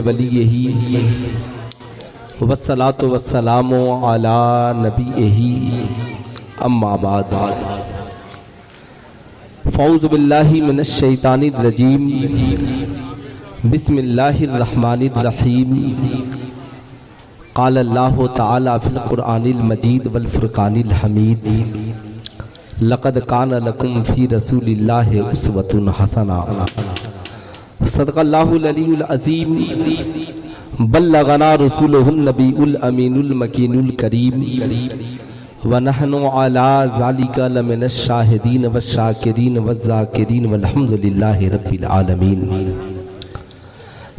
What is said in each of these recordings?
वलियही वस्सलातु वस्सलामु अला नबीही अम्मा बाद। फ़ौज़ु बिल्लाहि मिनश शैतानिर रजीम बिस्मिल्लाहिर रहमानिर रहीम। क़ाल अल्लाहु तआला फ़िल क़ुरआनिल मजीद वल फ़ुरक़ानिल हमीद। लक़द कान लकुम फ़ी रसूलिल्लाहि उस्वतुन हसना। सदक़ल्लाहुल अलीयुल अज़ीम। बल्लगना रसूलुहुन नबीउल अमीनुल मकीनुल करीम। व नहनु अला ज़ालिका लमिनश शाहिदीन वश्शाकिरीन वज़्ज़ाकिरीन वल्हम्दुलिल्लाहि रब्बिल आलमीन।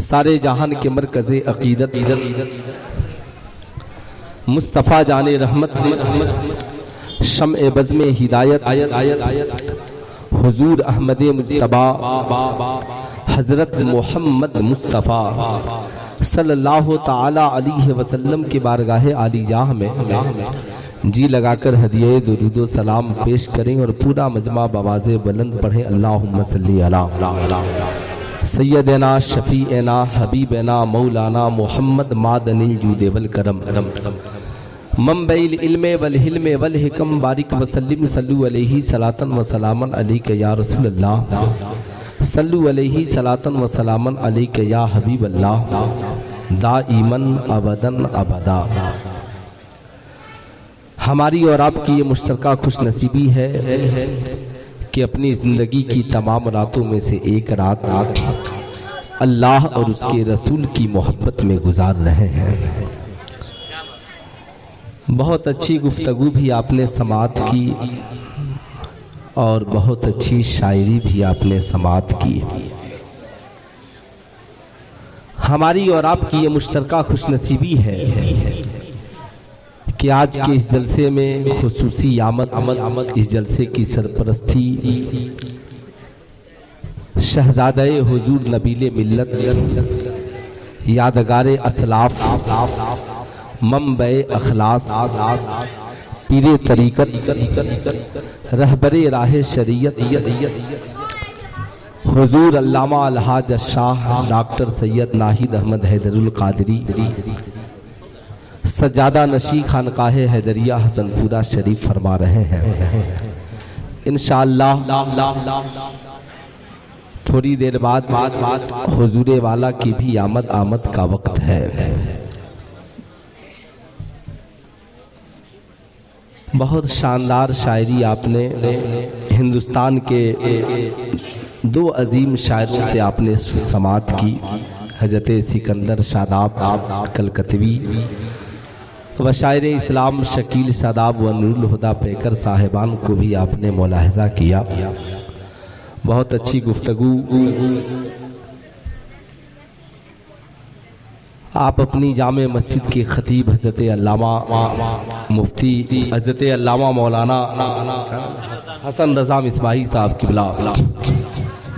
सारे जहान के मरकज़े अक़ीदत मुस्तफ़ा जाने रहमत शम्ए बज़्मे हिदायत हुज़ूर अहमद मुज्तबा हज़रत मोहम्मद मुस्तफ़ा सल्लल्लाहु ताला अलैहि वसल्लम के बारगाहे आलीजाह में जी लगाकर हदिये दुरूदो सलाम पेश करें और पूरा मजमा बवाज़े बुलंद पढ़े। अल्लाहुम्मा सल्ली अला सय्यदना शफ़ीअना हबीबना मौलाना मोहम्मद मादनिल जूद वल करम मंबइल इल्म वल हिल्म वल हिकम बारिक वसल्लिम सल्लु अलैहि सलातन व सलामन अलैका या रसूलल्लाह सल्लु अलैहि सलातन व सलामन अलैका या हबीबल्लाह दाइमन अबदन अबदा। हमारी और आपकी ये मुश्तरका खुश नसीबी है कि अपनी ज़िंदगी की तमाम रातों में से एक रात अल्लाह और उसके रसूल की मोहब्बत में गुजार रहे हैं। बहुत अच्छी गुफ्तगू भी आपने समाअत की और बहुत अच्छी शायरी भी आपने समाअत की। हमारी और आपकी ये मुश्तरका खुश नसीबी है कि आज के इस जलसे में खुसूसी आमद इस जलसे की सरपरस्ती शहजादे हुजूर नबीले मिल्लत यादगारे असलाफ मंबे अखलास पीरे तरीक़त रहबरे राह शरीयत हुजूर अल्लामा अलहाज शाह डॉक्टर सैयद नाहिद अहमद हैदरुल कादरी सज्जादा नशी खानकाह हैदरिया हसनपुरा शरीफ फरमा रहे हैं। इंशाअल्लाह थोड़ी देर बाद हुजूरे वाला की भी आमद का वक्त है। बहुत शानदार शायरी आपने हिंदुस्तान के दो अजीम शायरों से आपने समाअत की। हजरत सिकंदर शादाब कलकतवी व शायर इस्लाम शकील शादाब व नूरुल हुदा पैकर साहिबान को भी आपने मुलाहजा किया। बहुत अच्छी गुफ्तगू आप अपनी जामे मस्जिद के खतीब हज़रत अल्लामा मुफ्ती हज़रत अल्लामा मौलाना हसन रज़ा मिसबाही साहब की बिला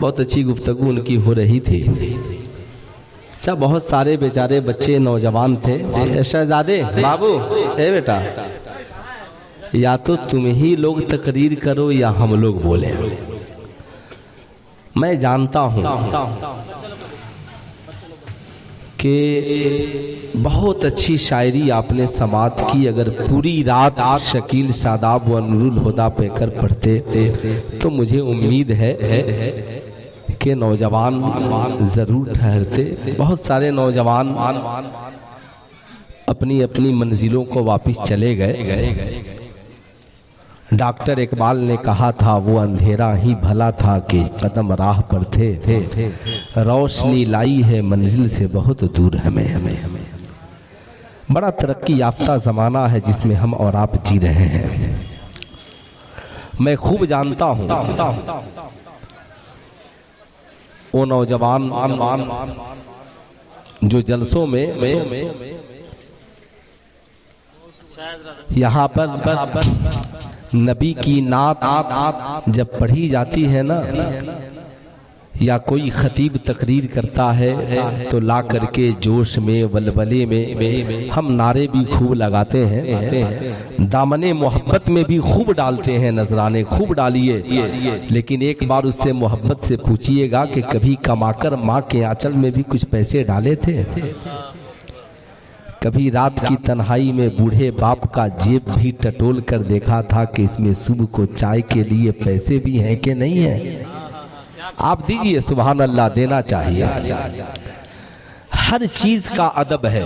बहुत अच्छी गुफ्तगू उनकी हो रही थी। अच्छा, बहुत सारे बेचारे बच्चे नौजवान थे। शहजादे बाबू है बेटा, या तो तुम ही लोग तकरीर करो या हम लोग बोले। मैं जानता हूँ कि बहुत अच्छी शायरी आपने समाअत की। अगर पूरी रात शकील शादाब व नूरुल हुदा पैकर पढ़ते तो मुझे उम्मीद है कि नौजवान ज़रूर ठहरते। बहुत सारे नौजवान अपनी अपनी मंजिलों को वापस चले गए। डॉक्टर इकबाल ने कहा था वो अंधेरा ही भला था कि कदम राह पर थे रोशनी लाई है मंजिल से बहुत दूर हमें। बड़ा तरक्की याफ्ता ज़माना है जिसमें हम और आप जी रहे हैं। मैं खूब जानता हूँ वो नौजवान जो जलसों में यहाँ पर नबी की नात जब पढ़ी जाती है ना, या कोई खतीब तकरीर करता है तो ला करके जोश में वलवले में हम नारे भी खूब लगाते हैं, दामने मोहब्बत में भी खूब डालते हैं, नजराने खूब डालिए। लेकिन एक बार उससे मोहब्बत से पूछिएगा कि कभी कमाकर माँ के आंचल में भी कुछ पैसे डाले थे? कभी रात की तन्हाई में बूढ़े बाप का जेब भी टटोल कर देखा था कि इसमें सुबह को चाय के लिए पैसे भी हैं कि नहीं है? आप दीजिए, सुभान अल्लाह, देना चाहिए। हर चीज का अदब है।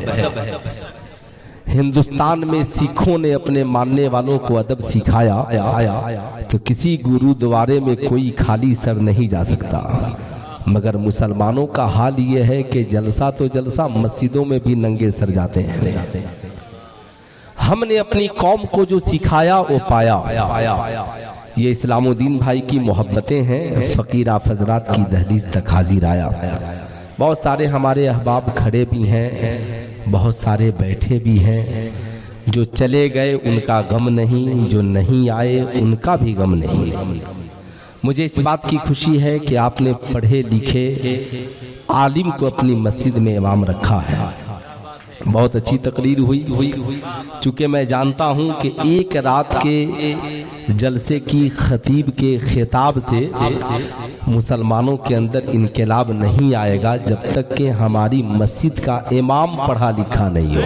हिंदुस्तान में सिखों ने अपने मानने वालों को अदब सिखाया, तो किसी गुरुद्वारे में कोई खाली सर नहीं जा सकता। मगर मुसलमानों का हाल ये है कि जलसा तो जलसा, मस्जिदों में भी नंगे सर जाते हैं। हमने अपनी कौम को जो सिखाया वो पाया। ये इस्लामुद्दीन भाई की मोहब्बतें हैं। फ़कीर हज़रात की दहलीज तक हाजिर आया। बहुत सारे हमारे अहबाब खड़े भी हैं, बहुत सारे बैठे भी हैं। जो चले गए उनका गम नहीं, जो नहीं आए उनका भी गम नहीं। मुझे इस बात की खुशी है कि आपने पढ़े लिखे आलिम को अपनी मस्जिद में इमाम रखा है। बहुत अच्छी तकरीर हुई। चूँकि मैं जानता हूँ कि एक रात के जलसे की खतीब के खिताब से मुसलमानों के अंदर इनकलाब नहीं आएगा जब तक कि हमारी मस्जिद का इमाम पढ़ा लिखा नहीं हो।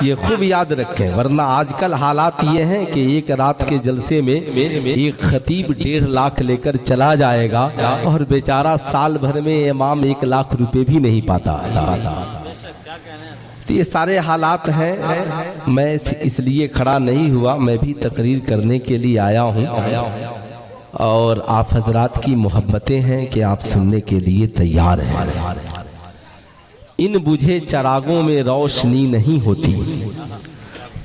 ये खूब याद रखें, वरना आजकल हालात ये हैं कि एक रात के जलसे में एक खतीब 1.5 लाख लेकर चला जाएगा और बेचारा साल भर में इमाम 1 लाख रुपए भी नहीं पाता। तो ये सारे हालात हैं। मैं इसलिए खड़ा नहीं हुआ, मैं भी तकरीर करने के लिए आया हूँ। और आप हजरात की मोहब्बतें हैं कि आप सुनने के लिए तैयार हैं। इन बुझे चरागों में रोशनी नहीं होती,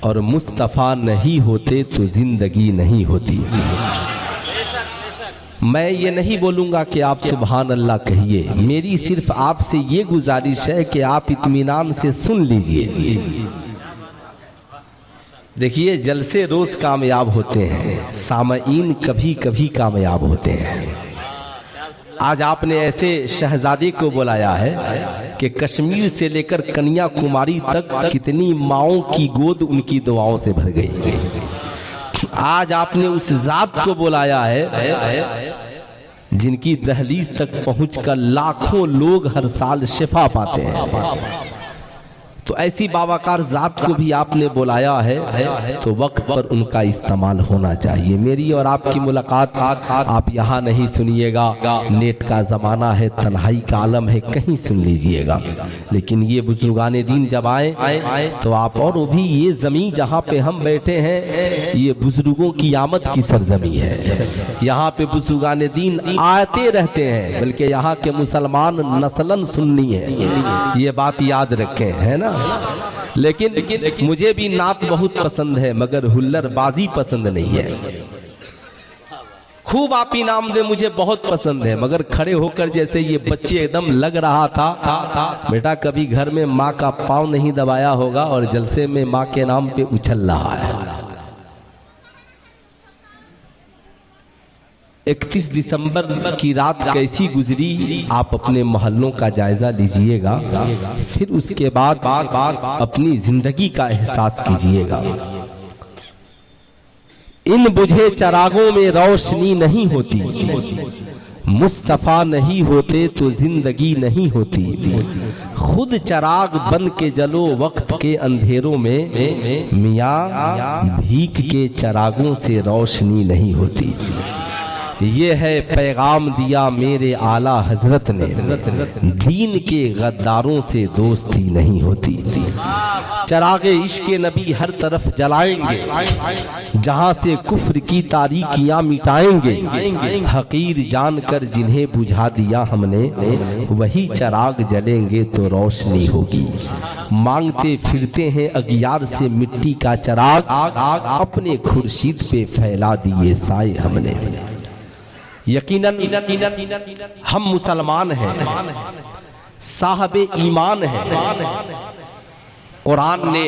और मुस्तफ़ा नहीं होते तो जिंदगी नहीं होती। मैं ये नहीं बोलूँगा कि आप सुभान अल्लाह कहिए, मेरी सिर्फ आपसे ये गुजारिश है कि आप इत्मीनान से सुन लीजिए। देखिए, जलसे रोज़ कामयाब होते हैं, सामईन कभी कभी कामयाब होते हैं। आज आपने ऐसे शहजादे को बुलाया है कि कश्मीर से लेकर कन्याकुमारी तक कितनी माओं की गोद उनकी दुआओं से भर गई। आज आपने उस जात को बुलाया है जिनकी दहलीज तक पहुंचकर लाखों लोग हर साल शिफा पाते हैं। तो ऐसी बावकार जात को भी आपने बुलाया है तो वक्त पर उनका इस्तेमाल होना चाहिए। मेरी और आपकी मुलाकात आप यहाँ नहीं सुनिएगा, नेट का ज़माना है, तन्हाई का आलम है, कहीं सुन लीजिएगा। लेकिन ये बुजुर्गाने दीन जब आए तो आप और वो भी, ये ज़मीन जहाँ पे हम बैठे हैं ये बुजुर्गों की आमद की सरजमी है। यहाँ पे बुजुर्गाने दीन आते रहते हैं, बल्कि यहाँ के मुसलमान नस्लन सुन्नी है, ये बात याद रखें, है ना। लेकिन मुझे भी नात बहुत पसंद है, मगर हुल्लड़बाजी पसंद नहीं है। खूब आप इनाम दे मुझे बहुत पसंद है, मगर खड़े होकर जैसे ये बच्चे एकदम लग रहा था बेटा कभी घर में माँ का पाँव नहीं दबाया होगा और जलसे में माँ के नाम पे उछल रहा है। 31 दिसंबर की रात कैसी गुजरी, आप अपने मोहल्लों का जायजा लीजिएगा, फिर उसके बाद अपनी जिंदगी का एहसास कीजिएगा। इन बुझे चरागों में रोशनी नहीं होती, मुस्तफ़ा नहीं होते तो जिंदगी नहीं होती। खुद चराग बन के जलो वक्त के अंधेरों में, मियाँ भीख के चरागों से रोशनी नहीं होती। ये है पैगाम दिया मेरे आला हजरत ने, दीन के गद्दारों से दोस्ती नहीं होती। चरागे इश्क़ नबी हर तरफ जलाएंगे, जहाँ से कुफ्र की तारीकियाँ मिटाएंगे। हकीर जानकर जिन्हें बुझा दिया हमने, वही चराग जलेंगे तो रोशनी होगी। मांगते फिरते हैं अगियार से मिट्टी का चराग, अपने खुर्शीद पे फैला दिए साए हमने। यकीनन हम मुसलमान हैं, साहबे ईमान हैं। कुरान ने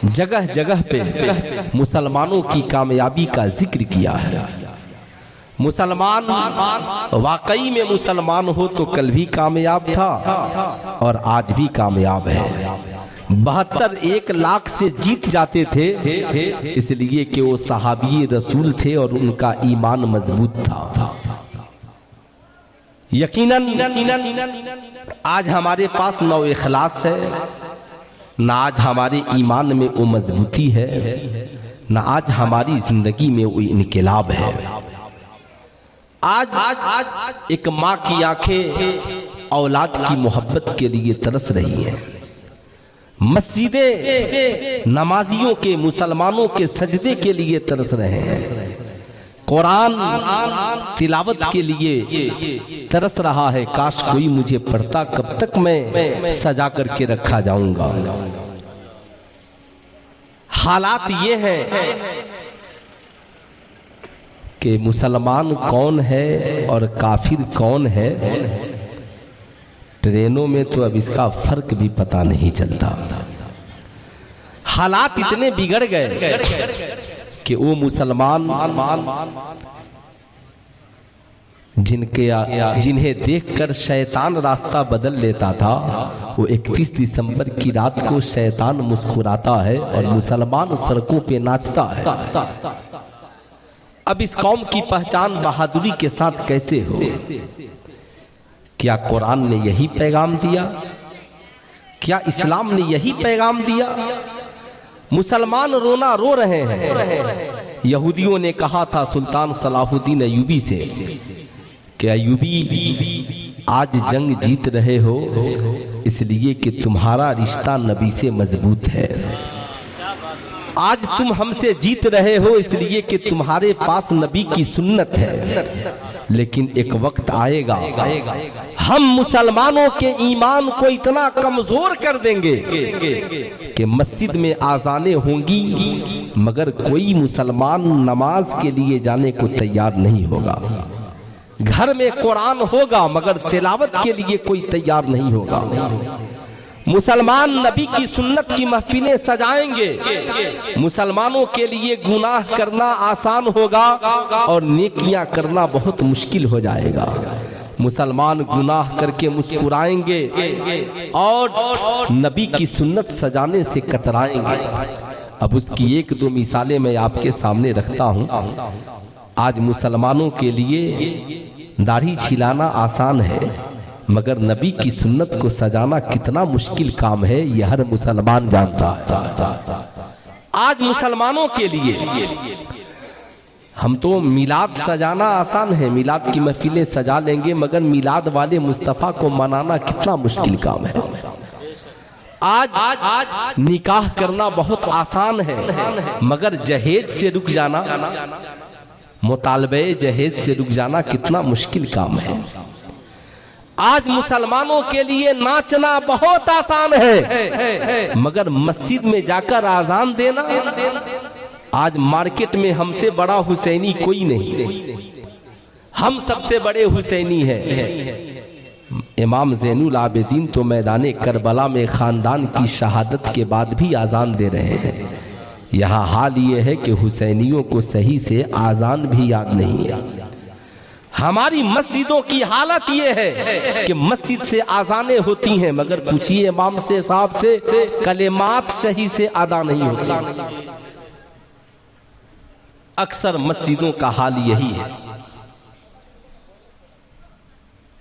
जगह जगह पे मुसलमानों की कामयाबी का जिक्र किया है। मुसलमान वाकई में मुसलमान हो तो कल भी कामयाब था और आज भी कामयाब है। 72 1 लाख से जीत जाते थे, इसलिए कि वो सहाबी रसूल थे और उनका ईमान मजबूत था। यकीनन आज हमारे पास नौ इखलास है, ना आज हमारे ईमान में वो मजबूती है, ना आज हमारी जिंदगी में वो इनकलाब है। आज एक माँ की आंखें औलाद की मोहब्बत के लिए तरस रही है। मस्जिदें नमाजियों के, मुसलमानों के सजदे के लिए तरस रहे हैं। कुरान तिलावत के लिए तरस रहा है। काश कोई मुझे पढ़ता, कब तक मैं सजा करके रखा जाऊंगा। हालात ये है कि मुसलमान कौन है और काफिर कौन है, ट्रेनों में तो अब इसका फर्क भी पता नहीं चलता। हालात इतने बिगड़ गए कि वो मुसलमान जिन्हें देखकर शैतान रास्ता बदल लेता था, वो 31 दिसंबर की रात को शैतान मुस्कुराता है और मुसलमान सड़कों पे नाचता है। अब इस कौम की पहचान बहादुरी के साथ कैसे हो? क्या कुरान ने यही पैगाम दिया? क्या इस्लाम ने यही पैगाम दिया? मुसलमान रोना रो रहे हैं। यहूदियों ने कहा था सुल्तान सलाहुद्दीन अय्यूबी से कि अय्यूबी आज जंग जीत रहे हो इसलिए कि तुम्हारा रिश्ता नबी से मजबूत है। आज तुम हमसे जीत रहे हो इसलिए कि तुम्हारे पास नबी की सुन्नत है। लेकिन एक वक्त आएगा हम मुसलमानों के ईमान को इतना कमजोर कर देंगे कि मस्जिद में आजानें होंगी मगर कोई मुसलमान नमाज के लिए जाने को तैयार नहीं होगा। घर में कुरान होगा मगर तिलावत के लिए कोई तैयार नहीं होगा। मुसलमान नबी की सुन्नत की महफिलें सजाएंगे। मुसलमानों के लिए गुनाह करना आसान होगा और नेकियां करना बहुत मुश्किल हो जाएगा। मुसलमान गुनाह करके मुस्कुराएंगे और नबी की सुन्नत सजाने से कतराएंगे। अब उसकी एक दो मिसालें मैं आपके सामने रखता हूं। आज मुसलमानों के लिए दाढ़ी छिलाना आसान है मगर नबी की सुन्नत को सजाना कितना मुश्किल काम है, यह हर मुसलमान जानता है। आज मुसलमानों के लिए हम तो मिलाद सजाना आसान है, मिलाद की महफिलें सजा लेंगे मगर मिलाद वाले मुस्तफ़ा को मनाना कितना मुश्किल काम है। आज निकाह करना बहुत आसान है मगर जहेज से रुक जाना, मुतालबे जहेज से रुक जाना कितना मुश्किल काम है। आज मुसलमानों के लिए नाचना बहुत आसान है मगर मस्जिद में जाकर आजान देना, आज मार्केट में हमसे बड़ा हुसैनी कोई नहीं, हम सबसे बड़े हुसैनी हैं। इमाम ज़ैनुल आबिदीन तो मैदान करबला में खानदान की शहादत के बाद भी आजान दे रहे हैं। यहाँ हाल ये है कि हुसैनियों को सही से आजान भी याद नहीं है। हमारी मस्जिदों की हालत ये है कि मस्जिद से आजानें होती हैं मगर पूछिए इमाम से साहब से कलेमात सही से अदा नहीं होती। अक्सर मस्जिदों का हाल यही है।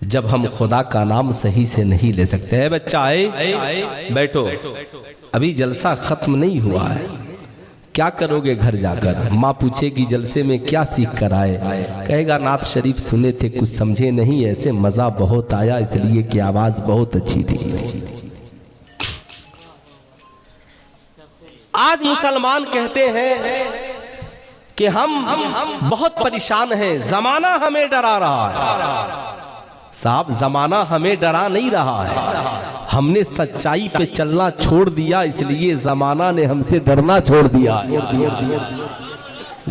जब हम खुदा का नाम सही से नहीं ले सकते हैं, बच्चा आए बैठो, अभी जलसा खत्म नहीं हुआ है, क्या करोगे घर जाकर? माँ पूछेगी जलसे में क्या सीख कर आए? कहेगा नात शरीफ सुने थे कुछ समझे नहीं, ऐसे मजा बहुत आया इसलिए कि आवाज बहुत अच्छी थी। आज मुसलमान कहते हैं कि हम बहुत परेशान हैं, जमाना हमें डरा रहा है। साहब जमाना हमें डरा नहीं रहा है, हमने सच्चाई पे चलना छोड़ दिया इसलिए जमाना ने हमसे डरना छोड़ दिया।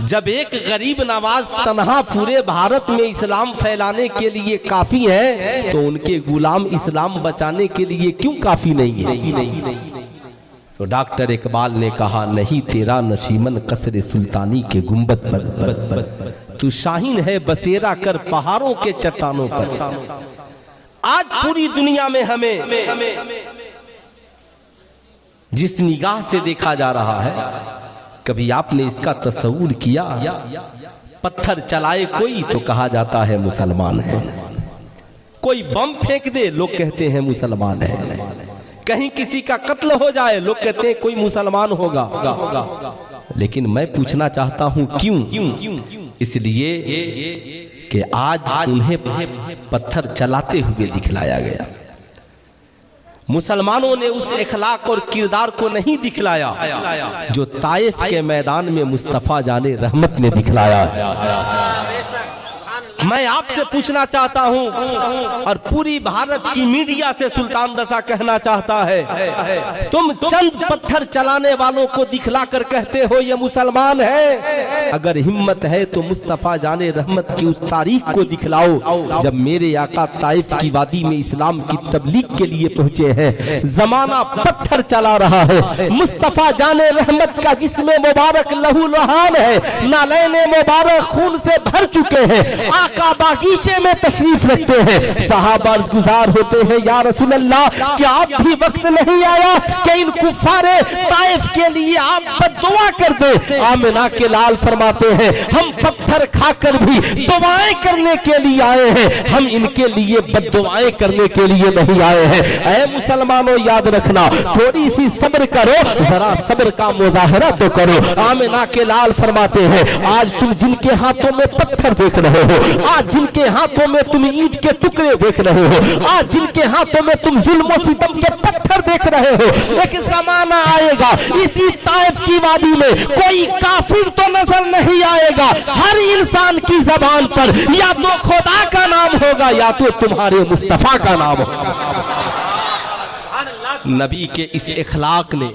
जब एक गरीब नवाज तन्हा पूरे भारत में इस्लाम फैलाने के लिए काफी है तो उनके गुलाम इस्लाम बचाने के लिए क्यों काफी नहीं है? तो डॉक्टर इकबाल ने कहा नहीं तेरा नशीमन कसरे सुल्तानी के गुंबद पर तू शाहीन है बसेरा कर पहाड़ों के चट्टानों पर। आज पूरी दुनिया में हमें जिस निगाह से देखा जा रहा है, कभी आपने इसका तस्वूर किया? पत्थर चलाए कोई तो कहा जाता है मुसलमान है, कोई बम फेंक दे लोग कहते हैं मुसलमान है, कहीं किसी का कत्ल हो जाए लोग कहते हैं कोई मुसलमान होगा। लेकिन मैं पूछना चाहता हूं क्यों? इसलिए कि आज उन्हें पत्थर चलाते हुए दिखलाया गया। मुसलमानों ने उस इखलाक और किरदार को नहीं दिखलाया जो ताइफ के मैदान में मुस्तफा जाने रहमत ने दिखलाया। मैं आपसे पूछना चाहता हूं और पूरी भारत की मीडिया से सुल्तान रज़ा कहना चाहता है, तुम चंद पत्थर चलाने वालों को दिखला कर कहते हो ये मुसलमान है। अगर हिम्मत है तो मुस्तफा जाने रहमत की उस तारीख को दिखलाओ जब मेरे आका ताइफ की वादी में इस्लाम की तबलीग के लिए पहुंचे हैं। जमाना पत्थर चला रहा है, मुस्तफा जाने रहमत का जिस्म मुबारक लहू लुहान है, नालैने मुबारक खून से भर चुके हैं, आका बागीचे में तशरीफ रखते हैं। सहाबा गुजार होते हैं, या रसूल अल्लाह क्या आप भी वक्त नहीं आया कि इन कुफारे ताइफ के लिए आप बद्दुआ कर दे? आमिना के लाल फरमाते हैं, हम पत्थर खाकर भी दुआएं करने के लिए आए हैं, हम इनके लिए बद्दुआएं करने के लिए नहीं आए हैं। ऐ मुसलमानों याद रखना, थोड़ी सी सब्र करो, जरा सब्र का मुजाहरा तो करो। आमिना के लाल फरमाते हैं, आज तुम जिनके हाथों में पत्थर देख रहे हो, आज जिनके हाथों में तुम ईंट के टुकड़े देख रहे हो, आज जिनके हाथों में तुम जुल्म और सितम के पत्थर देख रहे हो, एक जमाना आएगा इसी ताइफ की वादी में कोई काफिर तो नजर नहीं आएगा। हर इंसान की जबान पर या तो खुदा का नाम होगा या तो तुम्हारे मुस्तफा का नाम होगा। नबी के इस इखलाक ने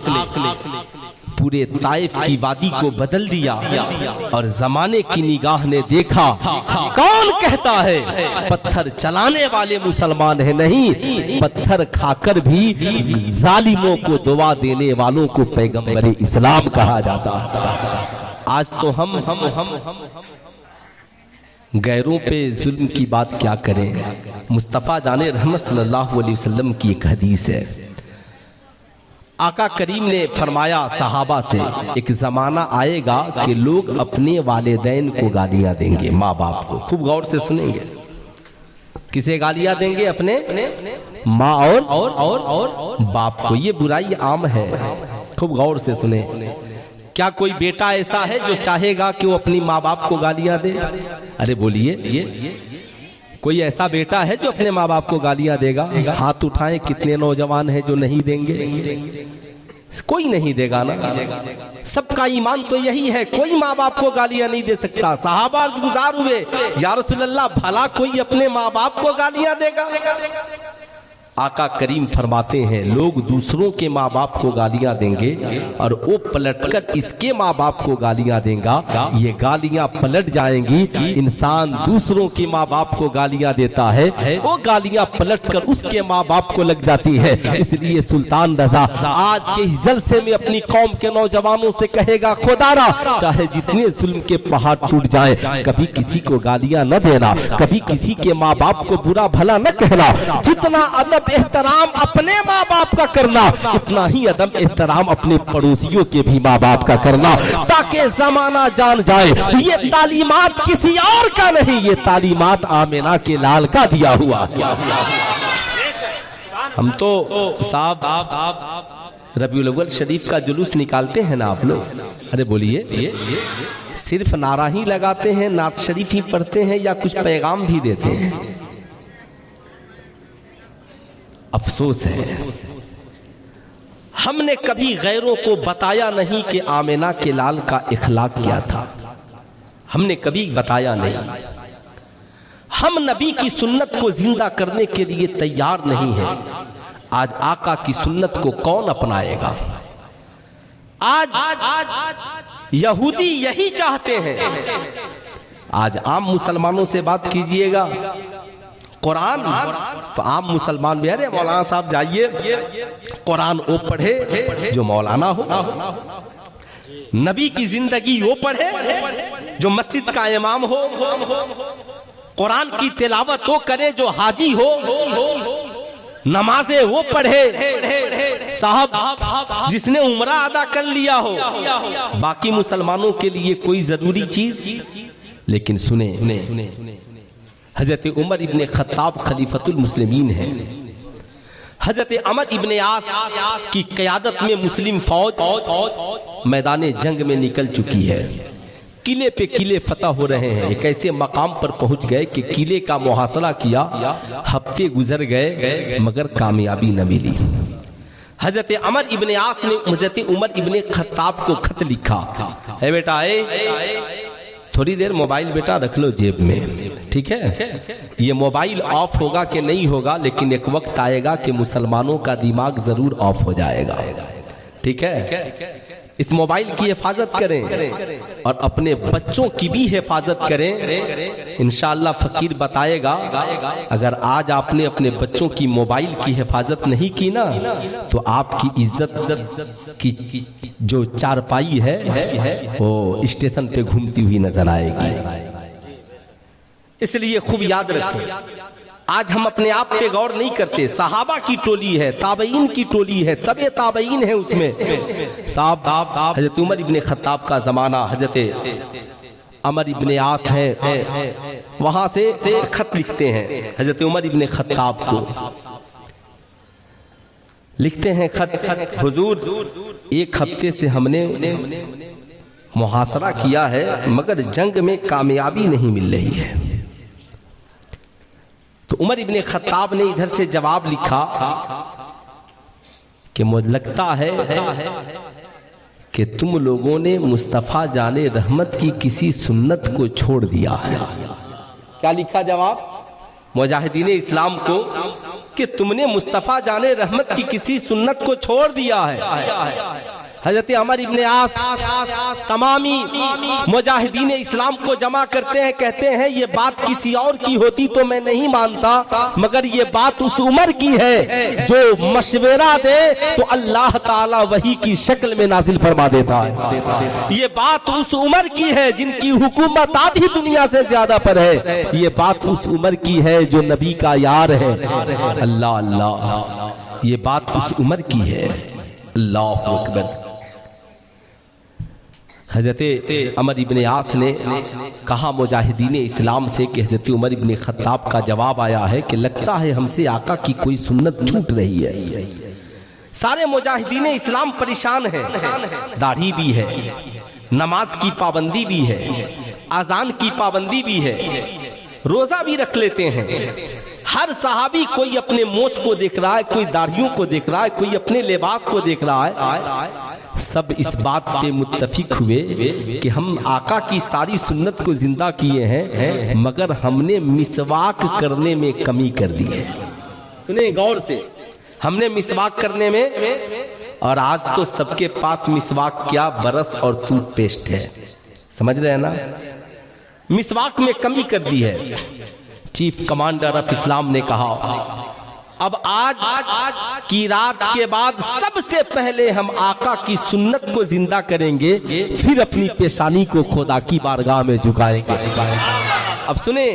पूरे ताइफ की वादी को बदल दिया और जमाने की निगाह ने देखा, कौन कहता है पत्थर चलाने वाले मुसलमान है? नहीं, पत्थर खाकर भी जालिमों को दुआ देने वालों को पैगंबर इस्लाम कहा जाता है। आज तो हम गैरों पे जुल्म की बात क्या करें? मुस्तफा जाने रहमत सल्लल्लाहु अलैहि वसल्लम की एक हदीस है, आका करीम ने फरमाया सहाबा से, एक जमाना आएगा कि लोग अपने वालिदैन को गालियां देंगे, माँ बाप को। खूब गौर से सुनेंगे, किसे गालियां देंगे? अपने माँ और बाप को। ये बुराई आम है, खूब गौर से सुने। क्या कोई बेटा ऐसा है जो चाहेगा कि वो अपनी माँ बाप को गालियां दे? अरे बोलिए, ये कोई ऐसा बेटा है जो अपने माँ बाप को गालियां देगा? हाथ उठाएं, कितने नौजवान हैं जो नहीं देंगे? कोई नहीं देगा ना। सबका ईमान तो यही है, कोई माँ बाप को गालियां नहीं दे सकता। सहाबा गुजार हुए, या रसूल अल्लाह भला कोई अपने माँ बाप को गालियां देगा? आका करीम फरमाते हैं, लोग दूसरों के माँ बाप को गालियां देंगे और वो पलटकर इसके माँ बाप को गालियां देगा। ये गालियां पलट जाएंगी। इंसान दूसरों के माँ बाप को गालियां देता है, वो गालियां पलटकर उसके माँ बाप को लग जाती है। इसलिए सुल्तान रज़ा आज के इस जलसे में अपनी कौम के नौजवानों से कहेगा, खुदारा चाहे जितने जुल्म के पहाड़ टूट जाए, कभी किसी को गालियां न देना, कभी किसी के माँ बाप को बुरा भला न कहना। जितना अदब एहतराम अपने माँ बाप का करना, उतना ही अदब एहतराम अपने पड़ोसियों के भी माँ बाप का करना, ताकि जमाना जान जाए ये तालीमात किसी और का नहीं, ये तालीमात आमिना के लाल का दिया हुआ। हम तो साहब रबीउल अव्वल शरीफ का जुलूस निकालते हैं ना आप लोग? अरे बोलिए, ये सिर्फ नारा ही लगाते हैं, नात शरीफ ही पढ़ते हैं या कुछ पैगाम भी देते हैं? अफसोस है, हमने कभी गैरों को बताया नहीं कि आमिना के लाल का इखलाक क्या था। हमने कभी बताया नहीं। हम नबी की सुन्नत को जिंदा करने के लिए तैयार नहीं है। आज आका की सुन्नत को कौन अपनाएगा? आज यहूदी यही चाहते हैं। आज आम मुसलमानों से बात कीजिएगा, कुरान तो आम मुसलमान भी, अरे मौलाना साहब जाइए कुरान वो पढ़े जो मौलाना हो। नबी की जिंदगी वो पढ़े जो मस्जिद का इमाम हो, कुरान की तिलावत वो करे जो हाजी हो, नमाजें वो पढ़े साहब जिसने उम्रा अदा कर लिया हो। बाकी मुसलमानों के लिए कोई जरूरी चीज, लेकिन सुने हजरत उमर इब्ने खत्ताब खलीफतुल मुस्लिमीन है। हजरत अमर इब्ने आस की क़यादत में मुस्लिम फौज मैदान जंग में निकल चुकी है। किले पे किले फतह हो रहे हैं। एक ऐसे मकाम पर पहुंच गए कि किले का मुहासरा किया, हफ्ते गुजर गए मगर कामयाबी न मिली। हजरत अमर इब्ने आस ने हजरत उमर इब्ने खत्ताब को खत लिखा, है बेटा थोड़ी देर मोबाइल बेटा रख लो जेब में, ठीक है। ये मोबाइल ऑफ होगा कि नहीं होगा, लेकिन एक वक्त आएगा कि मुसलमानों का दिमाग जरूर ऑफ हो जाएगा, ठीक है। इस मोबाइल की हिफाजत करें और अपने बच्चों की भी हिफाजत करें। इंशाअल्लाह फकीर बताएगा, अगर आज आपने अपने बच्चों की मोबाइल की हिफाजत नहीं की ना, तो आपकी इज्जत की जो चारपाई है वो स्टेशन पे घूमती हुई नजर आएगी। इसलिए खूब याद रखें, आज हम अपने आप पे गौर नहीं करते। सहाबा की टोली है, ताबईन की टोली है, तबे ताबईन है उसमें। साहब हजरत उमर इब्ने खत्ताब का जमाना, हजरत अमर इब्ने आस है, वहां से खत लिखते हैं हजरत उमर इब्ने खत्ताब को। लिखते हैं खत, हुजूर एक हफ्ते से हमने मुहासरा किया है मगर जंग में कामयाबी नहीं मिल रही है। तो उमर इब्ने खत्ताब ने इधर से जवाब लिखा कि मुझे लगता है कि तुम लोगों ने मुस्तफ़ा जाने रहमत की किसी सुन्नत को छोड़ दिया है। क्या लिखा जवाब मुजाहिदीन इस्लाम को कि तुमने मुस्तफ़ा जाने रहमत की किसी सुन्नत को छोड़ दिया है। हजरत अमर इब्ने आस तमामी मुजाहिदीन इस्लाम को जमा करते हैं, कहते हैं ये बात किसी और की होती तो मैं नहीं मानता, मगर ये बात उस उमर की है जो मशवरा दे तो अल्लाह ताला वही की शक्ल में नाजिल फरमा देता है। ये बात उस उमर की है जिनकी हुकूमत आधी दुनिया से ज्यादा पर है। ये बात उस उमर की है जो नबी का यार है। अल्लाह अल्लाह, ये बात उस उमर की है। अल्लाहु अकबर। हजरत अमर इब्ने आस ने कहा मुजाहिदीन इस्लाम से कि हजरत उमर इब्ने खत्ताब का जवाब आया है कि लगता है हमसे आका की कोई सुन्नत छूट रही है। सारे मुजाहिदीन इस्लाम परेशान हैं। दाढ़ी भी है, नमाज की पाबंदी भी है, अजान की पाबंदी भी है, रोजा भी रख लेते हैं। हर सहाबी कोई अपने मोछ को देख रहा है, कोई दाढ़ियों को देख रहा है, कोई अपने लिबास को देख रहा है। सब इस बात पे मुत्तफिक हुए कि हम आका की सारी सुन्नत को जिंदा किए हैं मगर हमने मिसवाक करने में कमी कर दी है। सुने गौर से, हमने मिसवाक करने में, और आज तो सबके पास मिसवाक क्या बरस और टूथपेस्ट है, समझ रहे हैं ना। मिसवाक में कमी कर दी है। चीफ कमांडर ऑफ इस्लाम ने कहा अब आज की रात के बाद सबसे पहले हम आका की सुन्नत को जिंदा करेंगे, फिर अपनी पेशानी को खुदा की बारगाह में झुकाएंगे। अब सुने,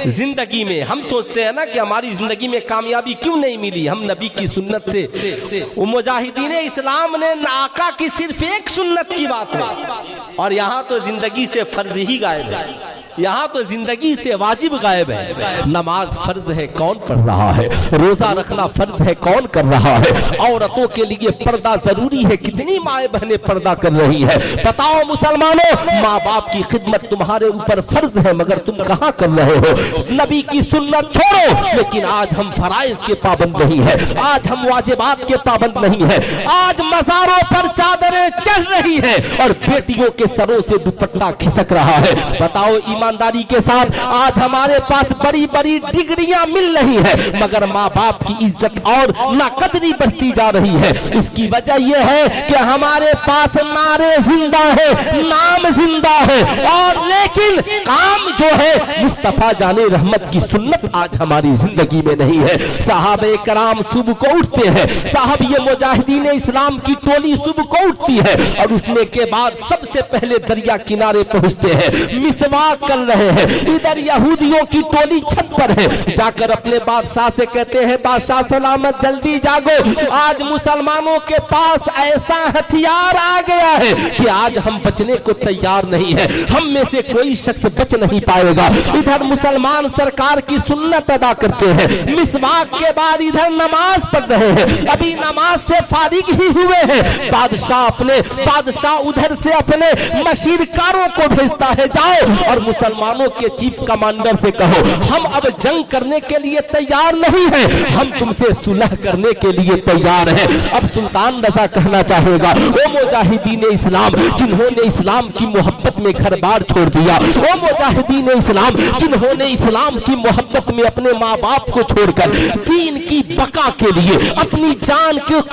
जिंदगी में हम सोचते हैं ना कि हमारी जिंदगी में कामयाबी क्यों नहीं मिली, हम नबी की सुन्नत से। वो मुजाहिदीन इस्लाम ने आका की सिर्फ एक सुन्नत की बात है, और यहाँ तो जिंदगी से फर्ज ही गायब है। यहाँ तो जिंदगी से वाजिब गायब है। नमाज फर्ज है, कौन पढ़ रहा है? रोजा रखना फर्ज है, कौन कर रहा है? औरतों के लिए पर्दा जरूरी है, कितनी माए बहनें पर्दा कर रही है? बताओ मुसलमानों, माँ बाप की खिदमत तुम्हारे ऊपर फर्ज है मगर तुम कहाँ कर रहे हो? नबी की सुन्नत छोड़ो, लेकिन आज हम फराइज के पाबंद नहीं है, आज हम वाजिबात के पाबंद नहीं है। आज मज़ारों पर चादरें चढ़ रही है और बेटियों के सरों से दुपट्टा खिसक रहा है। बताओ ईमान ईमानदारी के साथ आज हमारे पास बड़ी बड़ी डिग्रियां मिल रही है, मगर माँ बाप की इज्जत और नाकदरी बढ़ती जा रही है। इसकी वजह यह है कि हमारे पास नारे जिंदा है, नाम जिंदा है, और लेकिन काम जो है मुस्तफा जाने रहमत की सुन्नत आज हमारी जिंदगी में नहीं है। साहबे कराम सुबह को उठते हैं, साहब ये मुजाहिदीन इस्लाम की टोली सुबह को उठती है और उठने के बाद सबसे पहले दरिया किनारे पहुंचते हैं, मिसवाक कर रहे हैं। इधर यहूदियों की टोली छत पर है, जाकर अपने बादशाह से कहते हैं, बादशाह सलामत जल्दी जागो, आज मुसलमानों के पास ऐसा हथियार आ गया है कि आज हम बचने को तैयार नहीं है, हम में से कोई शख्स बच नहीं पाएगा। इधर मुसलमान सरकार की सुन्नत अदा करते हैं, मिसवाक के बाद इधर नमाज पढ़ रहे हैं, अभी नमाज से फारिग ही हुए हैं। बादशाह उधर से अपने मशीरकारों को भेजता है, जाओ और मुसलमानों के चीफ कमांडर से कहो हम अब जंग करने के लिए तैयार नहीं है, हम तुमसे सुलह करने के लिए तैयार हैं। अब सुल्तान रजा कहना चाहेगा, ओ मुजाहिदीन इस्लाम जिन्होंने इस्लाम की मोहब्बत में घर बार छोड़ दिया, ओ मुजाहिदीन इस्लाम जिन्होंने इस्लाम की मोहब्बत में अपने माँ बाप को छोड़कर दीन की बका के लिए अपनी जान को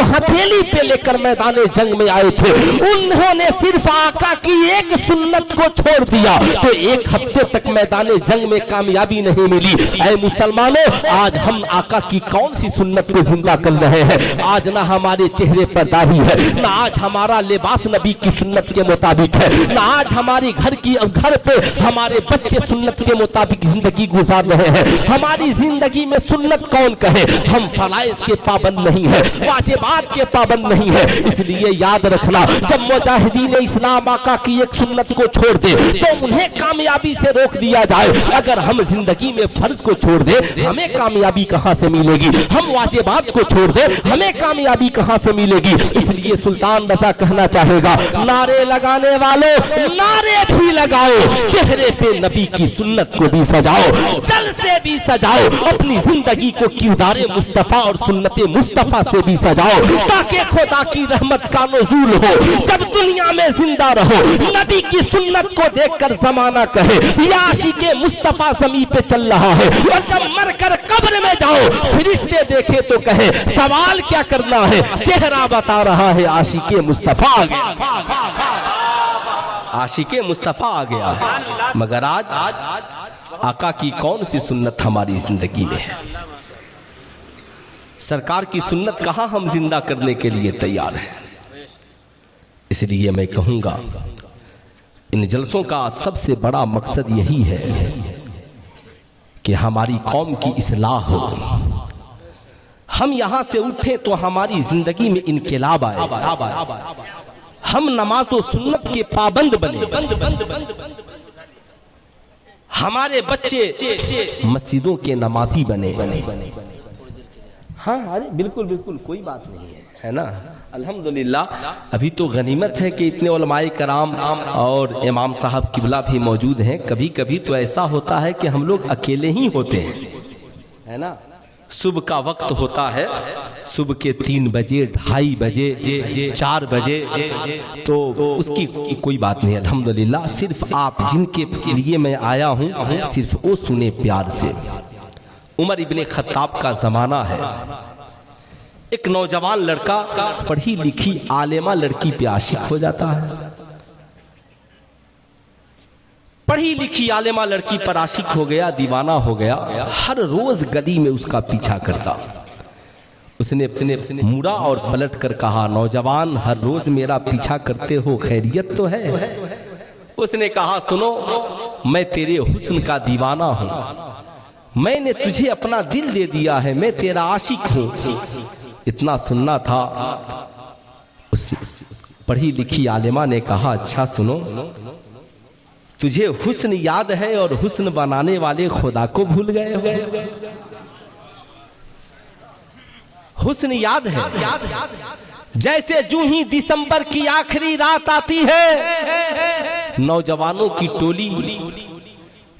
हथेली पे लेकर मैदान जंग में आए थे, उन्होंने सिर्फ आका की एक सुन्नत को छोड़ दिया तो एक हफ्ते तक मैदान जंग में कामयाबी नहीं मिली। ऐ मुसलमानों, आज हम आका की कौन सी सुन्नत को जिंदा कर रहे हैं? आज ना हमारे चेहरे पर दाढ़ी है, ना आज हमारा लिबास नबी की सुन्नत के मुताबिक है, ना आज हमारी घर पे हमारे बच्चे सुन्नत के मुताबिक जिंदगी गुजार रहे हैं। हमारी जिंदगी में सुन्नत कौन कहे? हम फराइज के पाबंद नहीं है, वाजिबात के पाबंद नहीं है। इसलिए याद रखना, जब मुजाहिदीन इस्लाम आका की एक सुन्नत को छोड़ दे तो उन्हें कामयाबी से रोक दिया जाए। अगर हम जिंदगी में फर्ज को छोड़ दे हमें कामयाबी कहां से मिलेगी? हम वाजिबात को छोड़ दे हमें कामयाबी कहां से मिलेगी? इसलिए सुल्तान रजा कहना चाहेगा, नारे लगाने वालों नारे भी लगाओ, चेहरे पे नबी की सुन्नत को भी सजाओ, जल से भी सजाओ, अपनी जिंदगी को किरदारे मुस्तफा और सुन्नते मुस्तफा से भी सजाओ, ताकि खुदा की रहमत का नुज़ूल हो। जब दुनिया में जिंदा रहो, नबी की सुन्नत को देखकर जमाना कहे या आशिके मुस्तफा ज़मीन पे चल रहा है, और जब मरकर कब्र में जाओ फरिश्ते देखे तो कहे सवाल क्या करना है, चेहरा बता रहा है आशिके मुस्तफा आ गया, आशिके मुस्तफा आ गया। मगर आज आका की कौन सी सुन्नत हमारी जिंदगी में है? सरकार की सुन्नत कहां हम जिंदा करने के लिए तैयार हैं? इसलिए मैं कहूंगा, इन जलसों का सबसे बड़ा मकसद यही है कि हमारी कौम की इस्लाह हो। हम यहां से उठे तो हमारी जिंदगी में इनकलाब आए, हम नमाज और सुन्नत के पाबंद बने, हमारे बच्चे मस्जिदों के नमाजी बने। हाँ, अरे बिल्कुल बिल्कुल, कोई बात नहीं है ना। अल्हम्दुलिल्लाह, अभी तो गनीमत है कि इतने उलमाए कराम और इमाम साहब किबला भी मौजूद हैं। कभी कभी तो ऐसा होता है कि हम लोग अकेले ही होते हैं, है ना। सुबह का वक्त होता है, सुबह के 3 बजे, 2:30 बजे, 4 बजे, तो उसकी कोई बात नहीं। अल्हम्दुलिल्लाह, सिर्फ आप जिनके लिए मैं आया हूँ सिर्फ वो सुने प्यार से। उमर इब्ने खत्ताब का जमाना है, एक नौजवान लड़का पढ़ी लिखी आलिमा लड़की पे आशिक हो जाता है। पढ़ी लिखी आलिमा लड़की पर आशिक हो गया, दीवाना हो गया, हर रोज गली में उसका पीछा करता। उसने मुड़ा और पलट कर कहा, नौजवान, हर रोज मेरा पीछा करते हो, खैरियत तो है? उसने कहा, सुनो, मैं तेरे हुस्न का दीवाना हूं, मैंने तुझे अपना दिल दे दिया है, मैं तेरा आशिक हूं। इतना सुनना था। उस पढ़ी लिखी आलिमा ने कहा, अच्छा सुनो, तुझे हुस्न याद है और हुस्न बनाने वाले खुदा को भूल गए हो। हुस्न याद है, जैसे जूं ही दिसंबर की आखिरी रात आती है, नौजवानों की टोली,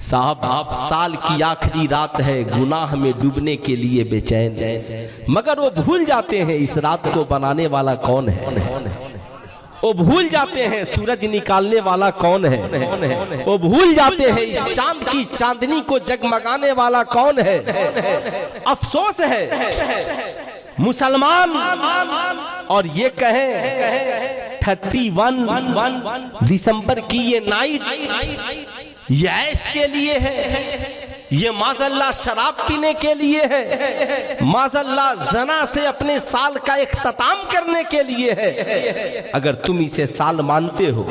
साहब आप साल की आखिरी रात है, गुनाह में डूबने के लिए बेचैन, मगर वो भूल जाते हैं इस रात को बनाने वाला कौन है। वो भूल जाते हैं सूरज निकालने वाला कौन है, वो भूल जाते हैं इस चांद की चांदनी को जगमगाने वाला कौन है। अफसोस है मुसलमान और ये कहें 31 दिसंबर की ये नाइट ये ऐश के लिए है, ये माज़अल्लाह शराब पीने के लिए है, माज़अल्लाह जना से अपने साल का इख्तिताम करने के लिए है। अगर तुम इसे साल मानते हो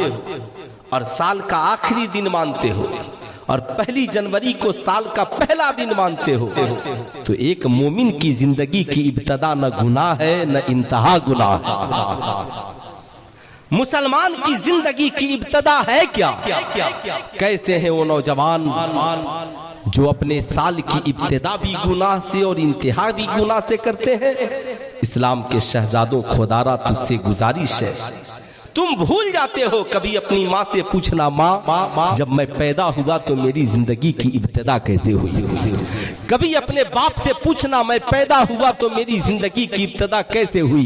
और साल का आखिरी दिन मानते हो और 1 जनवरी को साल का पहला दिन मानते हो तो एक मोमिन की जिंदगी की इब्तिदा न गुनाह है न इंतहा गुनाह। मुसलमान की जिंदगी की इब्तिदा है क्या? कैसे हैं वो नौजवान जो अपने साल की इब्तिदा भी गुनाह से और इंतहा भी गुनाह से करते हैं। इस्लाम के शहजादों, खुदारा तुझसे गुजारिश है, तुम भूल जाते हो कभी अपनी माँ से पूछना, माँ जब मैं पैदा हुआ तो मेरी जिंदगी की इब्तिदा कैसे हुई। कभी अपने बाप से पूछना, मैं पैदा हुआ तो मेरी जिंदगी की इब्तिदा कैसे हुई।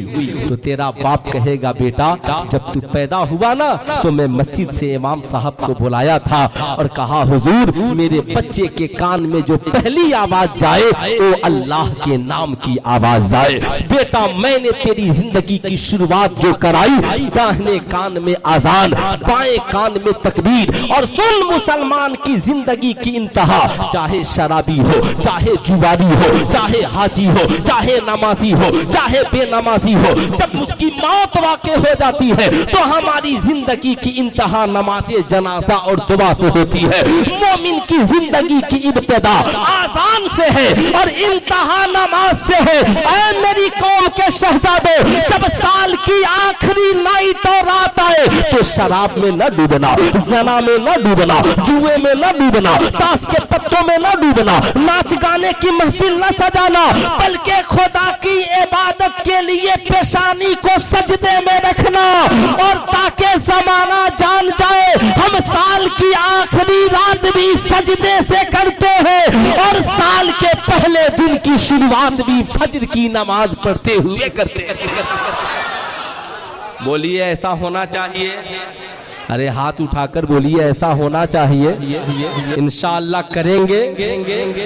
तो तेरा बाप कहेगा, बेटा जब तू पैदा हुआ ना तो मैं मस्जिद से इमाम साहब को बुलाया था और कहा, हुजूर मेरे बच्चे के कान में जो पहली आवाज जाए वो अल्लाह के नाम की आवाज जाए। बेटा मैंने तेरी जिंदगी की शुरुआत जो कराई, दाहिने कान में आजान, बाएं कान में तकबीर। और सुन मुसलमान की जिंदगी की इंतहा, चाहे शराबी हो, चाहे जुआरी हो, चाहे हाजी हो, चाहे नमाजी हो, चाहे बेनमाजी हो, जब उसकी मौत वाक़ई हो जाती है तो हमारी जिंदगी की इंतहा नमाज़े जनाजा और दुआ से होती है। मोमिन की जिंदगी की इब्तिदा आजान से है और इंतहा नमाज से है। ऐ मेरी कौम के शहजादे, जब साल की आखिरी नाइट और रात आए तो शराब में न डूबना, ज़ना में न डूबना, जुए में न डूबना, ताश के पत्तों में न डूबना, नाच गाने की महफिल न सजाना, बल्कि खुदा की इबादत के लिए पेशानी को सजदे में रखना। और ताकि जमाना जान जाए हम साल की आखिरी रात भी सजदे से करते हैं और साल के पहले दिन की शुरुआत भी फज्र की नमाज पढ़ते हुए करते हैं। बोलिए ऐसा होना चाहिए। अरे हाथ उठाकर बोलिए ऐसा होना चाहिए। इंशाअल्लाह करेंगे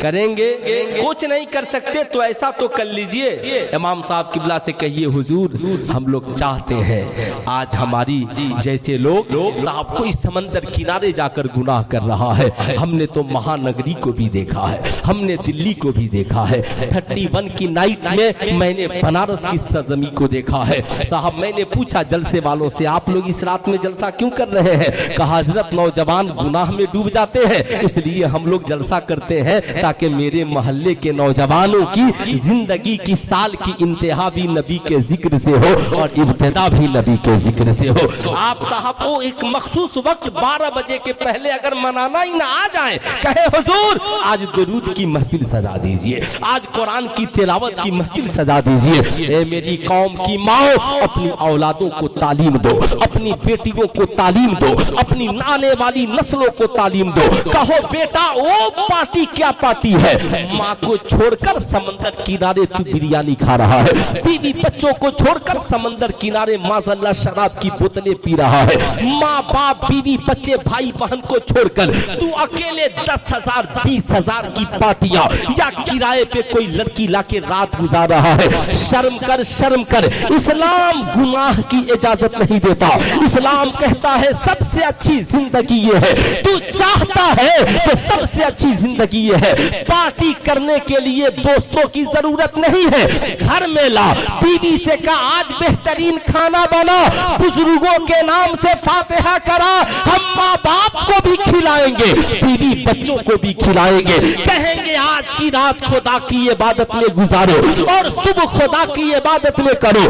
करेंगे। कुछ नहीं कर सकते तो ऐसा तो कर लीजिए। इमाम साहब किबला से कहिए, हुजूर हम लोग चाहते हैं आज हमारी जैसे लोग साहब कोई समंदर किनारे जाकर गुनाह कर रहा है। हमने तो महानगरी को भी देखा है, हमने दिल्ली को भी देखा है। 31 की नाइट में मैंने बनारस की सरजमी को देखा है। साहब मैंने पूछा जलसे वालों से, आप लोग इस रात में जलसा क्यों कर रहे हैं? कहा हजरत नौजवान गुनाह में डूब जाते हैं, इसलिए हम लोग जलसा करते हैं ताकि मेरे मोहल्ले के नौजवानों की जिंदगी की साल की इंतहा भी नबी के जिक्र से हो और इब्तिदा भी नबी के जिक्र से हो। आप साहब को एक मखसूस वक्त 12 बजे के पहले अगर मनाना ही ना आ जाए, कहे हुजूर आज दुरूद की महफिल सजा दीजिए, आज कुरान की तिलावत की महफिल सजा दीजिए। ए मेरी कौम की माँ, अपनी औलादों को तालीम दो, अपनी बेटियों को तालीम दो, अपनी आने वाली नस्लों को तालीम दो। कहो बेटा वो पार्टी क्या पार्टी है, माँ को छोड़कर समंदर किनारे तू बिरयानी खा रहा है, बीवी बच्चों को छोड़कर समंदर किनारे माज़अल्लाह शराब की बोतलें पी रहा है। माँ बाप बीवी बच्चे भाई बहन को छोड़कर तू अकेले 10,000 20,000 की पार्टियां या किराए पे कोई लड़की लाके रात गुजार रहा है। शर्म कर, शर्म कर। इस्लाम गुनाह की इजाजत नहीं देता। इस्लाम कहता है सबसे अच्छी जिंदगी ये है। तू चाहता है तो सबसे अच्छी जिंदगी ये है। पार्टी करने के लिए दोस्तों की जरूरत नहीं है, घर में ला, बीवी से कहा आज बेहतरीन खाना बना, बुजुर्गों के नाम से फातिहा करा, हम माँ बाप को भी खिलाएंगे, बीवी बच्चों को भी खिलाएंगे। कहेंगे आज की रात खुदा की इबादत में गुजारो और सुबह खुदा की इबादत में करो,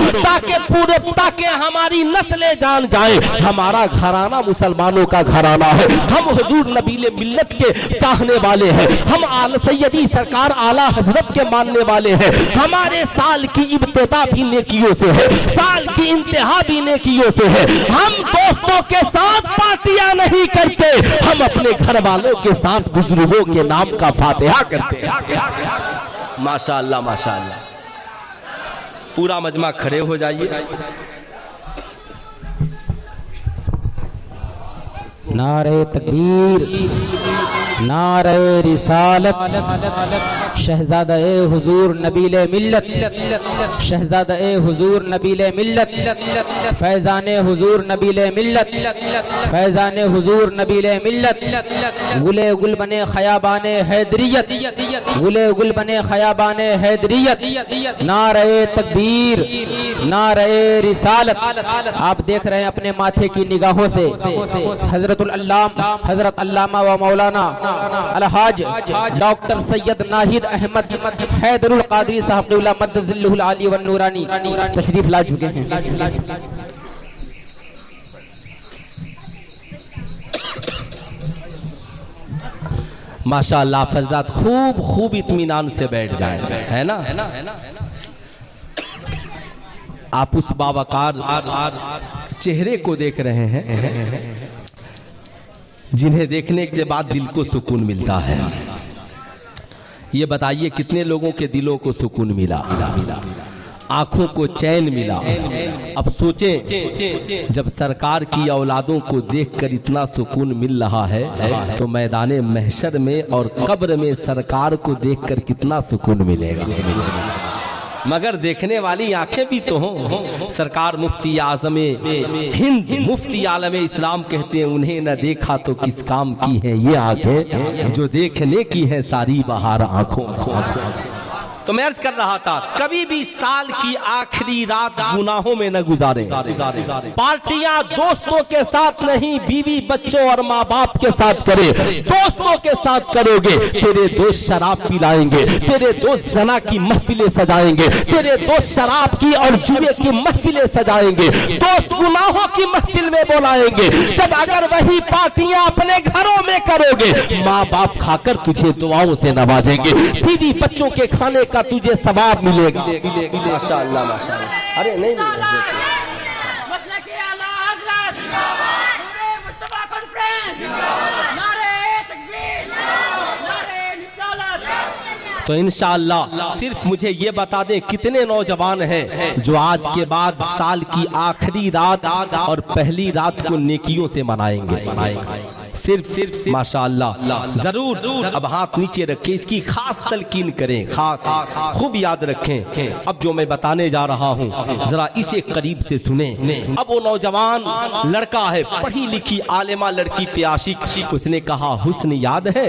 ताकि हमारी नस्लें जान जाए हमारा घराना मुसलमानों का घराना है। हम हुजूर नबीले मिल्लत के चाहने वाले हैं, हम आला सैयदी सरकार आला हजरत के मानने वाले हैं। हमारे साल की इब्तिदा भी नेकियों से है, साल की इंतहा भी नेकियों से है। हम दोस्तों के साथ पार्टियां नहीं करते, हम अपने घर वालों के साथ बुजुर्गों के नाम का फातिहा करते हैं। माशाअल्लाह माशाअल्लाह। पूरा मजमा खड़े हो जाइए। नारे तकबीर, नारे रिसालत, शहजादा ए हुजूर नबीले मिल्लत, शहजादा ए हुजूर नबीले मिल्लत, फैजाने हुजूर नबीले मिल्लत, फैजाने हुजूर नबीले मिल्लत, गुले गुल बने खयाबाने हैदरियत, गुले गुल बने खयाबाने हैदरियत, नारे तकबीर, नारे रिसालत। आप देख रहे हैं अपने माथे की निगाहों से हजरतुल अल्लामा, हजरत अल्लामा व मौलाना अलहाज डॉक्टर सैयद नाहिद अहमद हैदरुल कादरी साहब क़िबला मद्दज़िल्लुहुल आली व नूरानी तशरीफ ला चुके हैं। माशाअल्लाह हज़रात खूब खूब इत्मीनान से बैठ जाएं, है ना? आप उस बावकार चेहरे को देख रहे हैं जिन्हें देखने के बाद दिल को सुकून मिलता है। ये बताइए कितने लोगों के दिलों को सुकून मिला, आंखों को चैन मिला। अब सोचें, जब सरकार की औलादों को देखकर इतना सुकून मिल रहा है तो मैदाने महशर में और कब्र में सरकार को देखकर कितना सुकून मिलेगा। मगर देखने वाली आंखें भी तो हों। सरकार मुफ्ती आज़म हिंद, मुफ्ती आलम इस्लाम कहते हैं, उन्हें न देखा तो किस काम की है ये आंखें, जो देखने की है सारी बहार आंखों। तो मैं अर्ज कर रहा था, कभी भी साल की आखिरी रात गुनाहों में न गुजारें। पार्टियां दोस्तों के साथ नहीं, बीवी बच्चों और माँ बाप के साथ करे। दोस्तों के साथ करोगे, तेरे दोस्त शराब पिलाएंगे, तेरे दोस्त जना की महफिलें सजाएंगे, तेरे दोस्त शराब की और जुए की महफिलें सजाएंगे, दोस्त गुनाहों की महफिल में बुलाएंगे। जब अगर वही पार्टियां अपने घरों में करोगे, माँ बाप खाकर तुझे दुआओं से नवाजेंगे, बीवी बच्चों के खाने का तुझे सवाब मिलेगा। माशाअल्लाह, माशाअल्लाह। अरे नहीं तो इंशाअल्लाह सिर्फ मुझे ये बता दें, कितने नौजवान हैं जो आज के बाद साल की आखिरी रात और पहली रात को नेकियों से मनाएंगे? सिर्फ माशाअल्लाह जरूर। अब हाथ नीचे रखें, इसकी खास तलकीन करें, खास खूब याद रखें। अब जो मैं बताने जा रहा हूँ जरा इसे करीब से सुने। अब वो नौजवान लड़का है, पढ़ी लिखी आलिमा लड़की पे आशिक। उसने कहा, हुस्न याद है,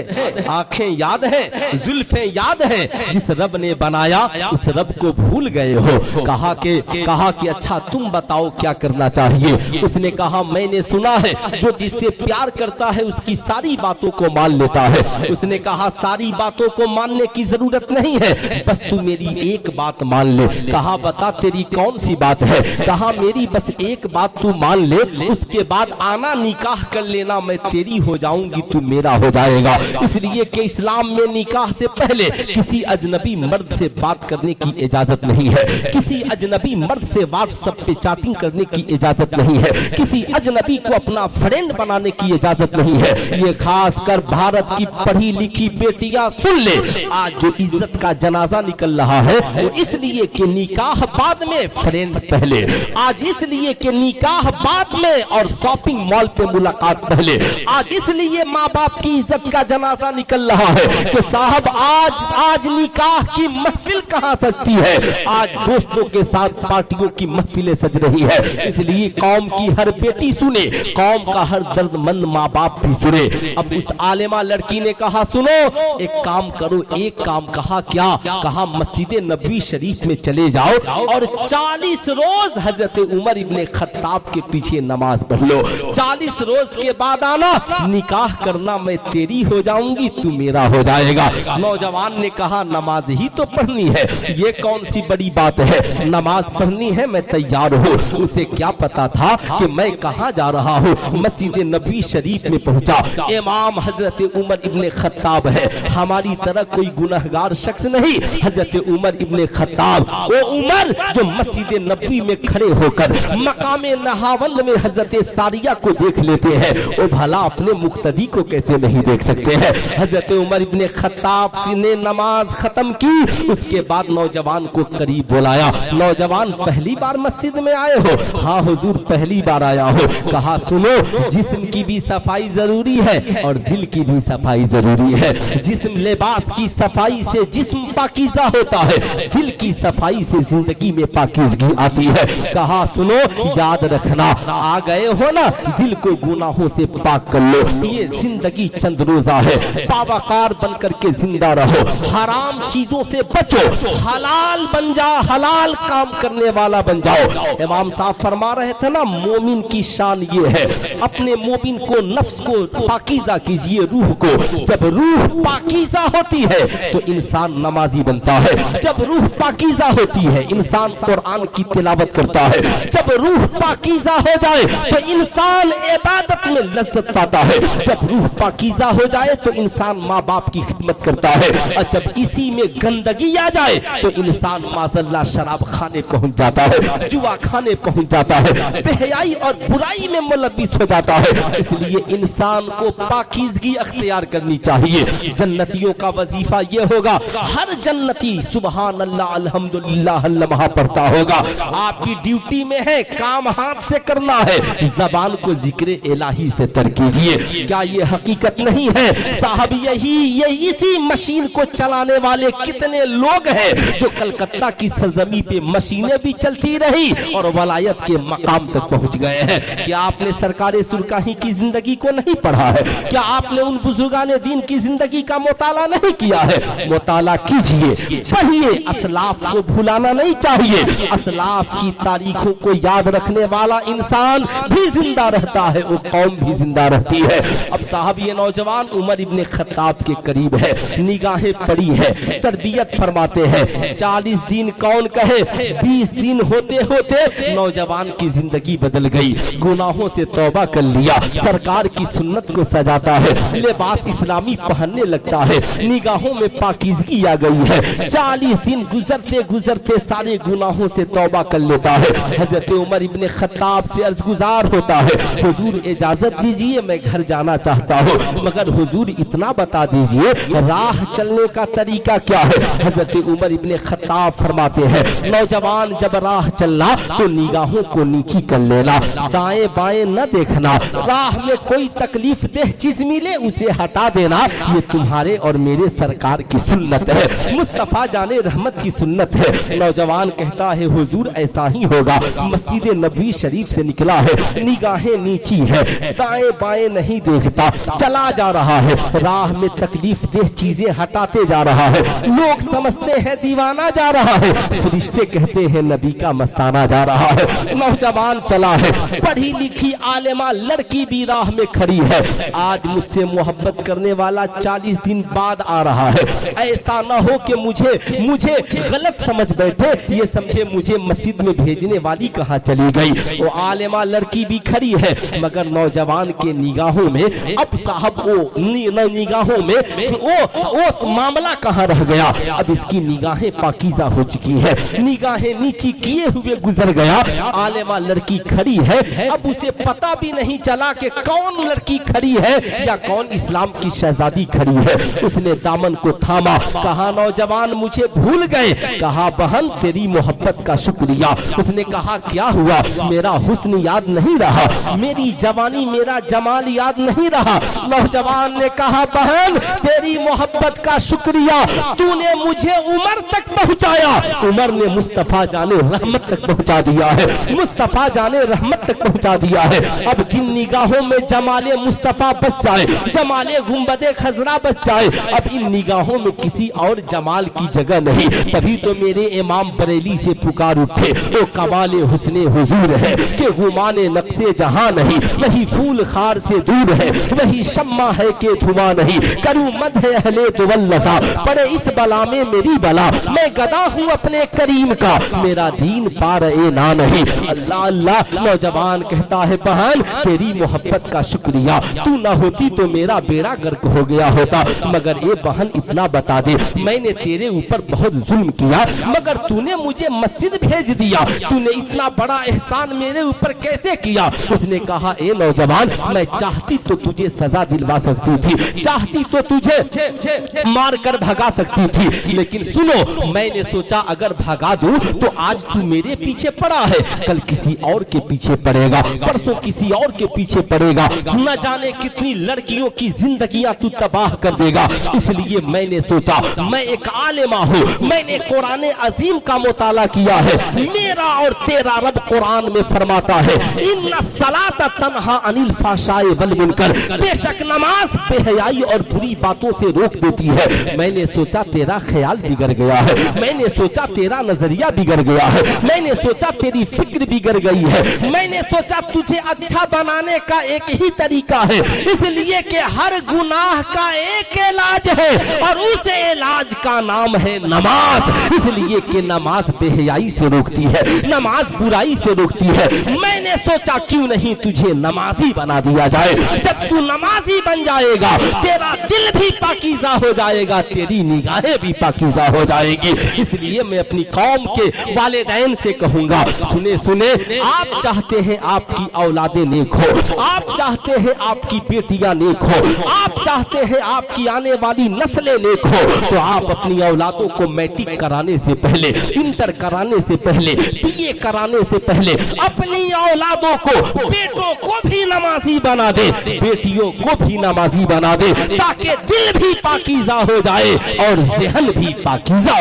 आंखें याद है, जुल्फें याद है, जिस रब ने बनाया उस रब को भूल गए हो। कहा कि अच्छा तुम बताओ क्या करना चाहिए। उसने कहा, मैंने सुना है जो जिससे प्यार करता है उसकी सारी बातों को मान लेता है। उसने कहा, सारी बातों को मानने की जरूरत नहीं है, बस तू मेरी एक बात मान ले। कहा, बता तेरी कौन सी बात है। कहा, मेरी बस एक बात तू मान ले, उसके बाद आना निकाह कर लेना, मैं तेरी हो जाऊंगी, तू मेरा हो जाएगा। इसलिए कि इस्लाम में निकाह से पहले किसी अजनबी मर्द से बात करने की इजाजत नहीं है, किसी अजनबी मर्द से व्हाट्सएप से चैटिंग करने की इजाजत नहीं है, किसी अजनबी को अपना फ्रेंड बनाने की इजाजत नहीं है। ये खास कर भारत की पढ़ी लिखी बेटियां सुन ले, आज जो इज्जत का जनाजा निकल रहा है वो इसलिए कि निकाह बाद में फ्रेंड पहले, आज इसलिए कि निकाह बाद में और शॉपिंग मॉल पे मुलाकात पहले, आज इसलिए माँ बाप की इज्जत का जनाजा निकल रहा है कि साहब आज निकाह की महफिल कहाँ सजती है, आज दोस्तों के साथ पार्टियों की महफिलें सज रही है। इसलिए कौम की हर बेटी सुने, कौम का हर दर्दमंद माँ बाप भी सुने। अब उस आलिमा लड़की ने कहा, सुनो एक काम करो, एक काम। कहा, क्या? कहा, मस्जिद नबवी शरीफ में चले जाओ और 40 रोज हजरत उमर इब्ने खत्ताब के पीछे नमाज पढ़ लो। 40 रोज के बाद आना, निकाह करना, मैं तेरी हो जाऊंगी, तू मेरा हो जाएगा। नौजवान ने कहा, नमाज ही तो पढ़नी है, ये कौन सी बड़ी बात है, नमाज पढ़नी है, मैं तैयार हूँ। उसे क्या पता था कि मैं कहाँ जा रहा हूँ। मस्जिद नबवी शरीफ में पहुंचा, इमाम हजरत उमर इब्ने खत्ताब है, हमारी तरह कोई गुनहगार शख्स नहीं। हजरत उमर इब्ने खत्ताब, वो उमर जो मस्जिद नबवी में खड़े होकर मकामे नहावंद में हजरत सारिया को देख लेते हैं, वो भला अपने मुक्तदी को कैसे नहीं देख सकते हैं। हजरत उमर इब्ने खत्ताब ने नमाज खत्म की, उसके बाद नौजवान को करीब बुलाया। नौजवान, पहली बार मस्जिद में आए हो? हाँ हुजूर, पहली बार आया हो। कहा, सुनो, जिस्म की भी सफाई सफाई जरूरी है और दिल की भी सफाई जरूरी है। जिस्म लिबास की सफाई से जिस्म पाकीज़ा होता है, दिल की सफाई से जिंदगी में पाकीज़गी आती है। कहा सुनो याद रखना, आ गए हो ना, दिल को गुनाहों से पाक कर लो। ये जिंदगी चंद रोजा है, बावकार बन करके जिंदा रहो, हराम चीजों से बचो, हलाल बन जाओ, हलाल काम करने वाला बन जाओ। इमाम साहब फरमा रहे थे ना, मोमिन की शान ये है, अपने मोमिन को नफ्स को पाकीज़ा कीजिए, रूह को। जब रूह पाकीज़ा होती है तो इंसान नमाजी बनता है, जब रूह पाकीज़ा होती है इंसान कुरान की तिलावत करता है, जब रूह पाकीज़ा हो जाए तो इंसान इबादत में लज्जत पाता है, जब रूह पाकीज़ा हो जाए तो इंसान माँ बाप की खिदमत करता है, और जब इसी में गंदगी आ जाए तो इंसान माज़ल्लाह शराब खाने पहुंच जाता है, जुआ खाने पहुंच जाता है, बेहयाई और बुराई में मुलव्विस हो जाता है। इसलिए इंसान को पाकीज़गी अख्तियार करनी चाहिए। जन्नतियों का वजीफा ये होगा, हर जन्नती सुबहान अल्लाह अल्हम्दुलिल्लाह अल्लाह पढ़ता होगा। आपकी ड्यूटी में है, काम हाथ से करना है, जबान को जिक्र इलाही से तर कीजिए। क्या ये हकीकत नहीं है साहब? ये इसी मशीन को चलाने वाले कितने लोग हैं जो कलकत्ता की सरजमी पे मशीनें भी चलती रही और वलायत के मकाम तक पहुंच गए हैं। क्या आपने सरकारे सुरकाही की जिंदगी को नहीं पढ़ा है? क्या आपने उन बुजुर्गान दीन की जिंदगी का मुताला नहीं किया है? मुताला कीजिए, पढ़िए। असलाफ को भुलाना नहीं चाहिए, असलाफ की तारीखों को याद रखने वाला इंसान भी जिंदा रहता है, वो कौम भी जिंदा रहती है। अब साहब ये नौजवान उमर इब्ने खत्ताब के करीब है, निगाहें पड़ी है, तरबियत फरमाते हैं। 40 दिन कौन कहे, 20 दिन होते होते नौजवान की जिंदगी बदल गई, गुनाहों से तौबा कर लिया, सरकार की सुन्नत को सजाता है, लिबास इस्लामी पहनने लगता है, निगाहों में पाकीज़गी आ गई है। 40 दिन गुजरते गुजरते सारे गुनाहों से तौबा कर लेता है। हजरत उमर इब्ने खत्ताब से अर्ज़गुज़ार होता है, हुजूर इजाजत दीजिए, मैं घर जाना चाहता हूँ, मगर हुजूर इतना बता दीजिए राह चलने का तरीका क्या है? हजरत उमर इब्ने खत्ताब फरमाते हैं, नौजवान जब राह चलना तो निगाहों को नीची कर लेना, दाएं बाएं न देखना, राह में कोई तकलीफ देह चीज मिले उसे हटा देना, ये तुम्हारे और मेरे सरकार की सुन्नत है, मुस्तफा जाने रहमत की सुन्नत है। नौजवान कहता है हुजूर ऐसा ही होगा। मस्जिद नबवी शरीफ से निकला है, निगाहें नीची है, दाएं बाएं नहीं देखता, चला जा रहा है, राह में तकलीफ देह चीजें हटाते जा रहा है, लोग समझते हैं दीवाना जा रहा है, फरिश्ते कहते हैं नबी का मस्ताना जा रहा है। नौजवान चला है, पढ़ी लिखी आलिमा लड़की भी राह में खड़ी है, आज मुझसे मोहब्बत करने वाला 40 दिन बाद आ रहा है, ऐसा ना हो कि मुझे गलत समझ बैठे, ये समझे मुझे मस्जिद में भेजने वाली कहाँ चली गई। वो आलिमा लड़की भी खड़ी है, मगर नौजवान के निगाहों में अब साहब निगाहों में वो मामला कहाँ रह गया। अब इसकी निगाहें पाकीज़ा हो चुकी है, निगाहें नीची किए हुए गुजर गया, आलिमा लड़की खड़ी है, अब उसे पता भी नहीं चला कि कौन लड़की खड़ी है या कौन इस्लाम की शहजादी खड़ी है। उसने दामन को थामा, कहा नौजवान मुझे भूल गए, कहा बहन तेरी मोहब्बत का शुक्रिया। उसने कहा क्या हुआ, मेरा हुस्न याद नहीं रहा, मेरी जवानी मेरा जमाल याद नहीं रहा। नौजवान ने कहा बहन तेरी मोहब्बत का शुक्रिया, तूने मुझे उमर तक पहुंचाया, उमर ने मुस्तफा जाने रहमत तक पहुंचा दिया है, मुस्तफा जाने रहमत तक पहुंचा दिया है। अब जिन निगाहों में जमाले मुस्तफा बच जाए, जमाले गुंबदे खजरा बच जाए, अब इन निगाहों में किसी और जमाल की जगह नहीं। तभी तो मेरे इमाम बरेली से पुकार उठे, वो कमाले हुस्ने हुजूर है कि गुमाने नक्शे जहां नहीं, वही फूल खार से दूर है, वही शम्मा है कि धुआं नहीं, करूं मद है अहले दुवल्लज़ा, पड़े इस बला में मेरी बला, मैं गदा हूँ अपने करीम का, मेरा दीन पार ए ना नहीं। अल्लाह अल्लाह। नौजवान कहता है बहन तेरी मोहब्बत का शुक्रिया, तू ना होती तो मेरा बेड़ा गर्क हो गया होता, मगर ये बहन इतना बता दे मैंने तेरे ऊपर बहुत जुल्म किया, मगर तूने मुझे मस्जिद भेज दिया, तूने इतना बड़ा एहसान मेरे ऊपर कैसे किया। उसने कहा ए नौजवान मैं चाहती तो तुझे सजा दिलवा सकती थी, चाहती तो तुझे मार कर भगा सकती थी, लेकिन सुनो मैंने सोचा अगर भगा दूं तो आज तू मेरे पीछे पड़ा है, कल किसी और के पीछे पड़ेगा, परसों किसी और के पीछे पड़ेगा, न जाने कितनी लड़कियों की जिंदगियां तू तबाह कर देगा। इसलिए मैंने सोचा, मैं एक आलिमा हूँ, मैंने कुरान अजीम का मुताला किया है। मेरा और तेरा रब कुरान में फरमाता है, इन्ना सलात तन्हा अनिल फाशाए वल मुनकर, बेशक नमाज बेहयाई और बुरी बातों से रोक देती है। मैंने सोचा तेरा ख्याल बिगड़ गया है, मैंने सोचा तेरा नजरिया बिगड़ गया है, मैंने सोचा तेरी फिक्र बिगड़ गई है, मैंने सोचा तुझे अच्छा बनाने का एक ही तरीका है, इसलिए कि हर गुनाह का एक इलाज है और उस इलाज का नाम है नमाज। इसलिए कि नमाज बेहयाई से रोकती है, नमाज बुराई से रोकती है। मैंने सोचा क्यों नहीं तुझे नमाजी बना दिया जाए। जब तू नमाजी बन जाएगा, तेरा दिल भी पाकीज़ा हो जाएगा, तेरी निगाहें भी पाकीज़ा हो जाएगी। इसलिए मैं अपनी कौम के वालिदैन से कहूंगा, सुने सुने, आप चाहते हैं आपकी औलादें नेक हो, आप चाहते हैं आपकी बेटियां नेक हो, आप चाहते हैं आपकी आने वाली नस्लें नेक हो, तो आप अपनी औलादों को मैट्रिक कराने से पहले, इंटर कराने से पहले, बीए कराने से पहले अपनी औलादों को, बेटों को भी नमाजी बना दे, बेटियों को भी नमाजी बना दे, ताकि दिल भी पाकीज़ा हो जाए और ज़हन भी पाकीज़ा।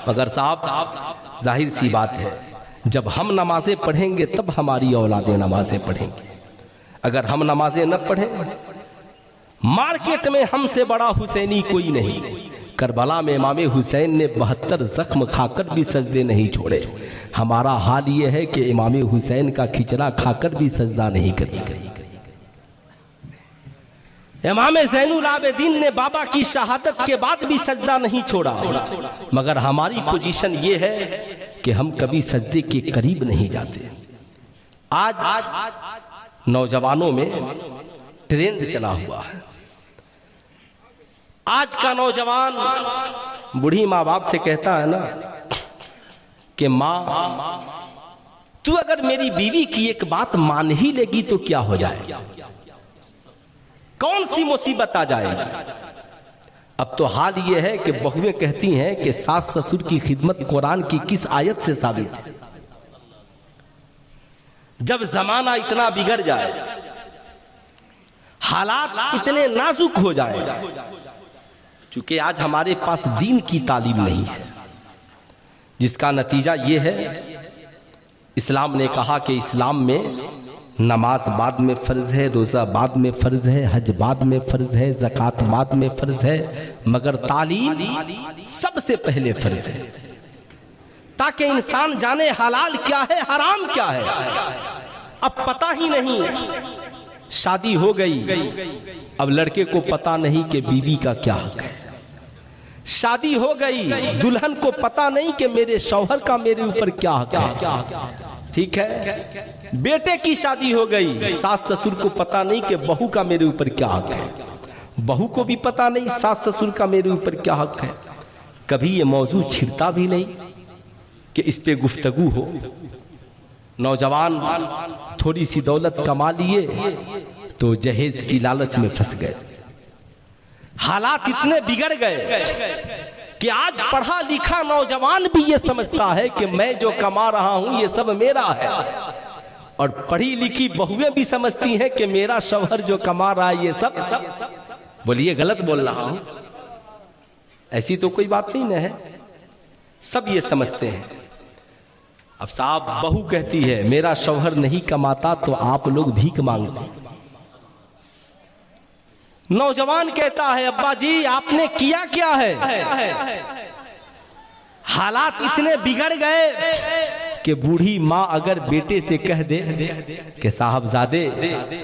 मगर साहब जाहिर सी बात है, जब हम नमाजें पढ़ेंगे तब हमारी औलादें नमाजें पढ़ेंगी। अगर हम नमाजें न पढ़ें, मार्केट में हमसे बड़ा हुसैनी कोई नहीं। करबला में इमाम हुसैन ने 72 जख्म खाकर भी सजदे नहीं छोड़े। हमारा हाल ये है कि इमाम हुसैन का खिचड़ा खाकर भी सजदा नहीं करी। इमाम ज़ैनुल आबिदीन ने बाबा की शहादत के बाद भी सजदा नहीं छोड़ा। मगर हमारी पोजीशन ये है कि हम कभी सजदे के करीब नहीं जाते। आज नौजवानों में ट्रेंड चला हुआ है। आज का नौजवान बूढ़ी माँ बाप से कहता है ना कि माँ, तू अगर मेरी बीवी की एक बात मान ही लेगी तो क्या हो जाए, कौन सी मुसीबत आ जाएगी। अब तो हाल ये है कि बहुएं कहती हैं कि सास ससुर की खिदमत कुरान की किस आयत से साबित है। जब जमाना इतना बिगड़ जाए, हालात इतने नाजुक हो जाए, चूंकि आज हमारे पास दीन की तालीम नहीं है, जिसका नतीजा ये है, इस्लाम ने कहा कि इस्लाम में नमाज बाद में फ़र्ज़ है, रोज़ा बाद में फ़र्ज़ है, हज बाद में फ़र्ज़ है, ज़कात बाद में फ़र्ज़ है, मगर तालीम सबसे पहले फ़र्ज़ है, ताकि इंसान जाने हलाल क्या है, हराम क्या है। अब पता ही नहीं, शादी हो गई, अब लड़के को पता नहीं कि बीवी का क्या हक है। शादी हो गई, दुल्हन को पता नहीं कि मेरे शौहर का मेरे ऊपर क्या हक है। ठीक है, बेटे की शादी हो गई, सास ससुर को पता नहीं कि बहू का मेरे ऊपर क्या हक है। बहू को भी पता नहीं सास ससुर का मेरे ऊपर क्या हक है। कभी ये मौजू छिड़ता भी नहीं कि इस पे गुफ्तगू हो। नौजवान थोड़ी सी दौलत कमा लिए तो जहेज की लालच में फंस गए। हालात इतने बिगड़ गए कि आज पढ़ा लिखा नौजवान भी ये समझता है कि मैं जो कमा रहा हूं ये सब मेरा है, और पढ़ी लिखी बहुएं भी समझती हैं कि मेरा शौहर जो कमा रहा है ये सब। बोलिए गलत बोल रहा हूं? ऐसी तो कोई बात नहीं न है, सब ये समझते हैं। अब साहब बहू कहती है मेरा शौहर नहीं कमाता तो आप लोग भीख मांगते। नौजवान कहता है अब्बा जी आपने किया क्या है। हालात इतने बिगड़ गए कि बूढ़ी माँ अगर बेटे से कह दे कि साहबजादे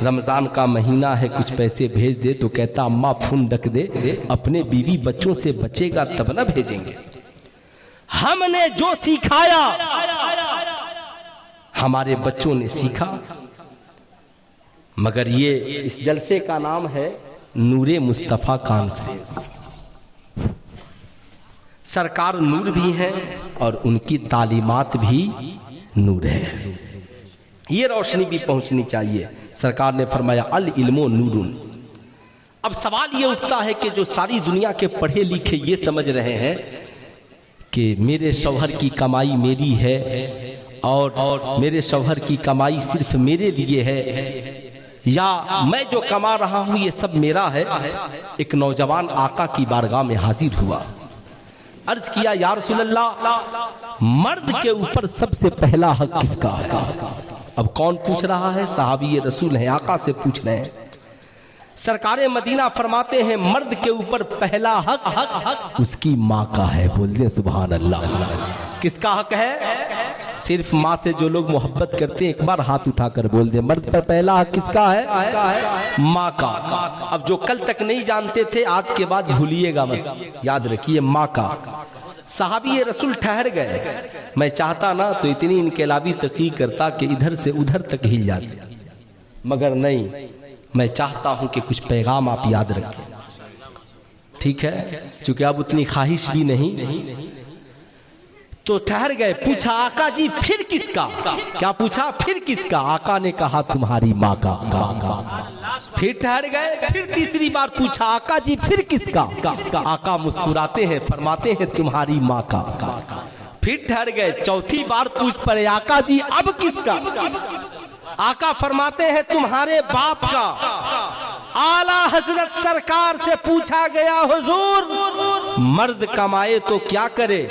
रमजान का महीना है कुछ पैसे भेज दे, तो कहता अम्मा फोन रख दे, अपने बीवी बच्चों से बचेगा तब ना भेजेंगे। हमने जो सिखाया हमारे बच्चों ने सीखा। मगर ये इस जलसे का नाम है नूरे मुस्तफ़ा कॉन्फ्रेंस। सरकार नूर भी है और उनकी तालीमात भी नूर है, ये रोशनी भी पहुंचनी चाहिए। सरकार ने फरमाया अल इल्मो नूरुन। अब सवाल ये उठता है कि जो सारी दुनिया के पढ़े लिखे ये समझ रहे हैं कि मेरे शौहर की कमाई मेरी है और मेरे शौहर की कमाई सिर्फ मेरे लिए है, या मैं जो कमा रहा हूं ये सब मेरा है। एक नौजवान आका की बारगाह में हाजिर हुआ, अर्ज किया या रसूल अल्लाह, मर्द के ऊपर सबसे पहला हक किसका है? अब कौन पूछ रहा है? सहाबी रसूल है, आका से पूछ रहे हैं। सरकारे मदीना फरमाते हैं मर्द के ऊपर पहला हक उसकी माँ का है। बोल दे सुभान अल्लाह। किसका हक है? सिर्फ माँ से जो लोग मोहब्बत करते हैं एक बार हाथ उठाकर बोल दे, मर्द पर पहला हक किसका है? माँ का। अब जो कल तक नहीं जानते थे आज के बाद भूलिएगा मत, याद रखिए माँ का। सहाबी रसूल ठहर गए। मैं चाहता ना तो इतनी इनकलाबी तहकीक करता कि इधर से उधर तक हिल जाते, मगर नहीं, मैं चाहता हूं कि कुछ पैगाम आप याद रखें, ठीक है? चूंकि अब उतनी ख्वाहिश भी नहीं, तो ठहर गए। पूछा आका जी फिर किसका? क्या पूछा? फिर किसका? आका ने कहा तुम्हारी माँ का। फिर ठहर गए, फिर तीसरी बार पूछा आका जी फिर किसका? आका मुस्कुराते हैं, फरमाते हैं तुम्हारी माँ का। फिर ठहर गए, चौथी बार पूछ पड़े आका जी अब किसका? आका फरमाते हैं तुम्हारे बाप का। आला हजरत सरकार से पूछा गया हुजूर मर्द कमाए तो क्या करे?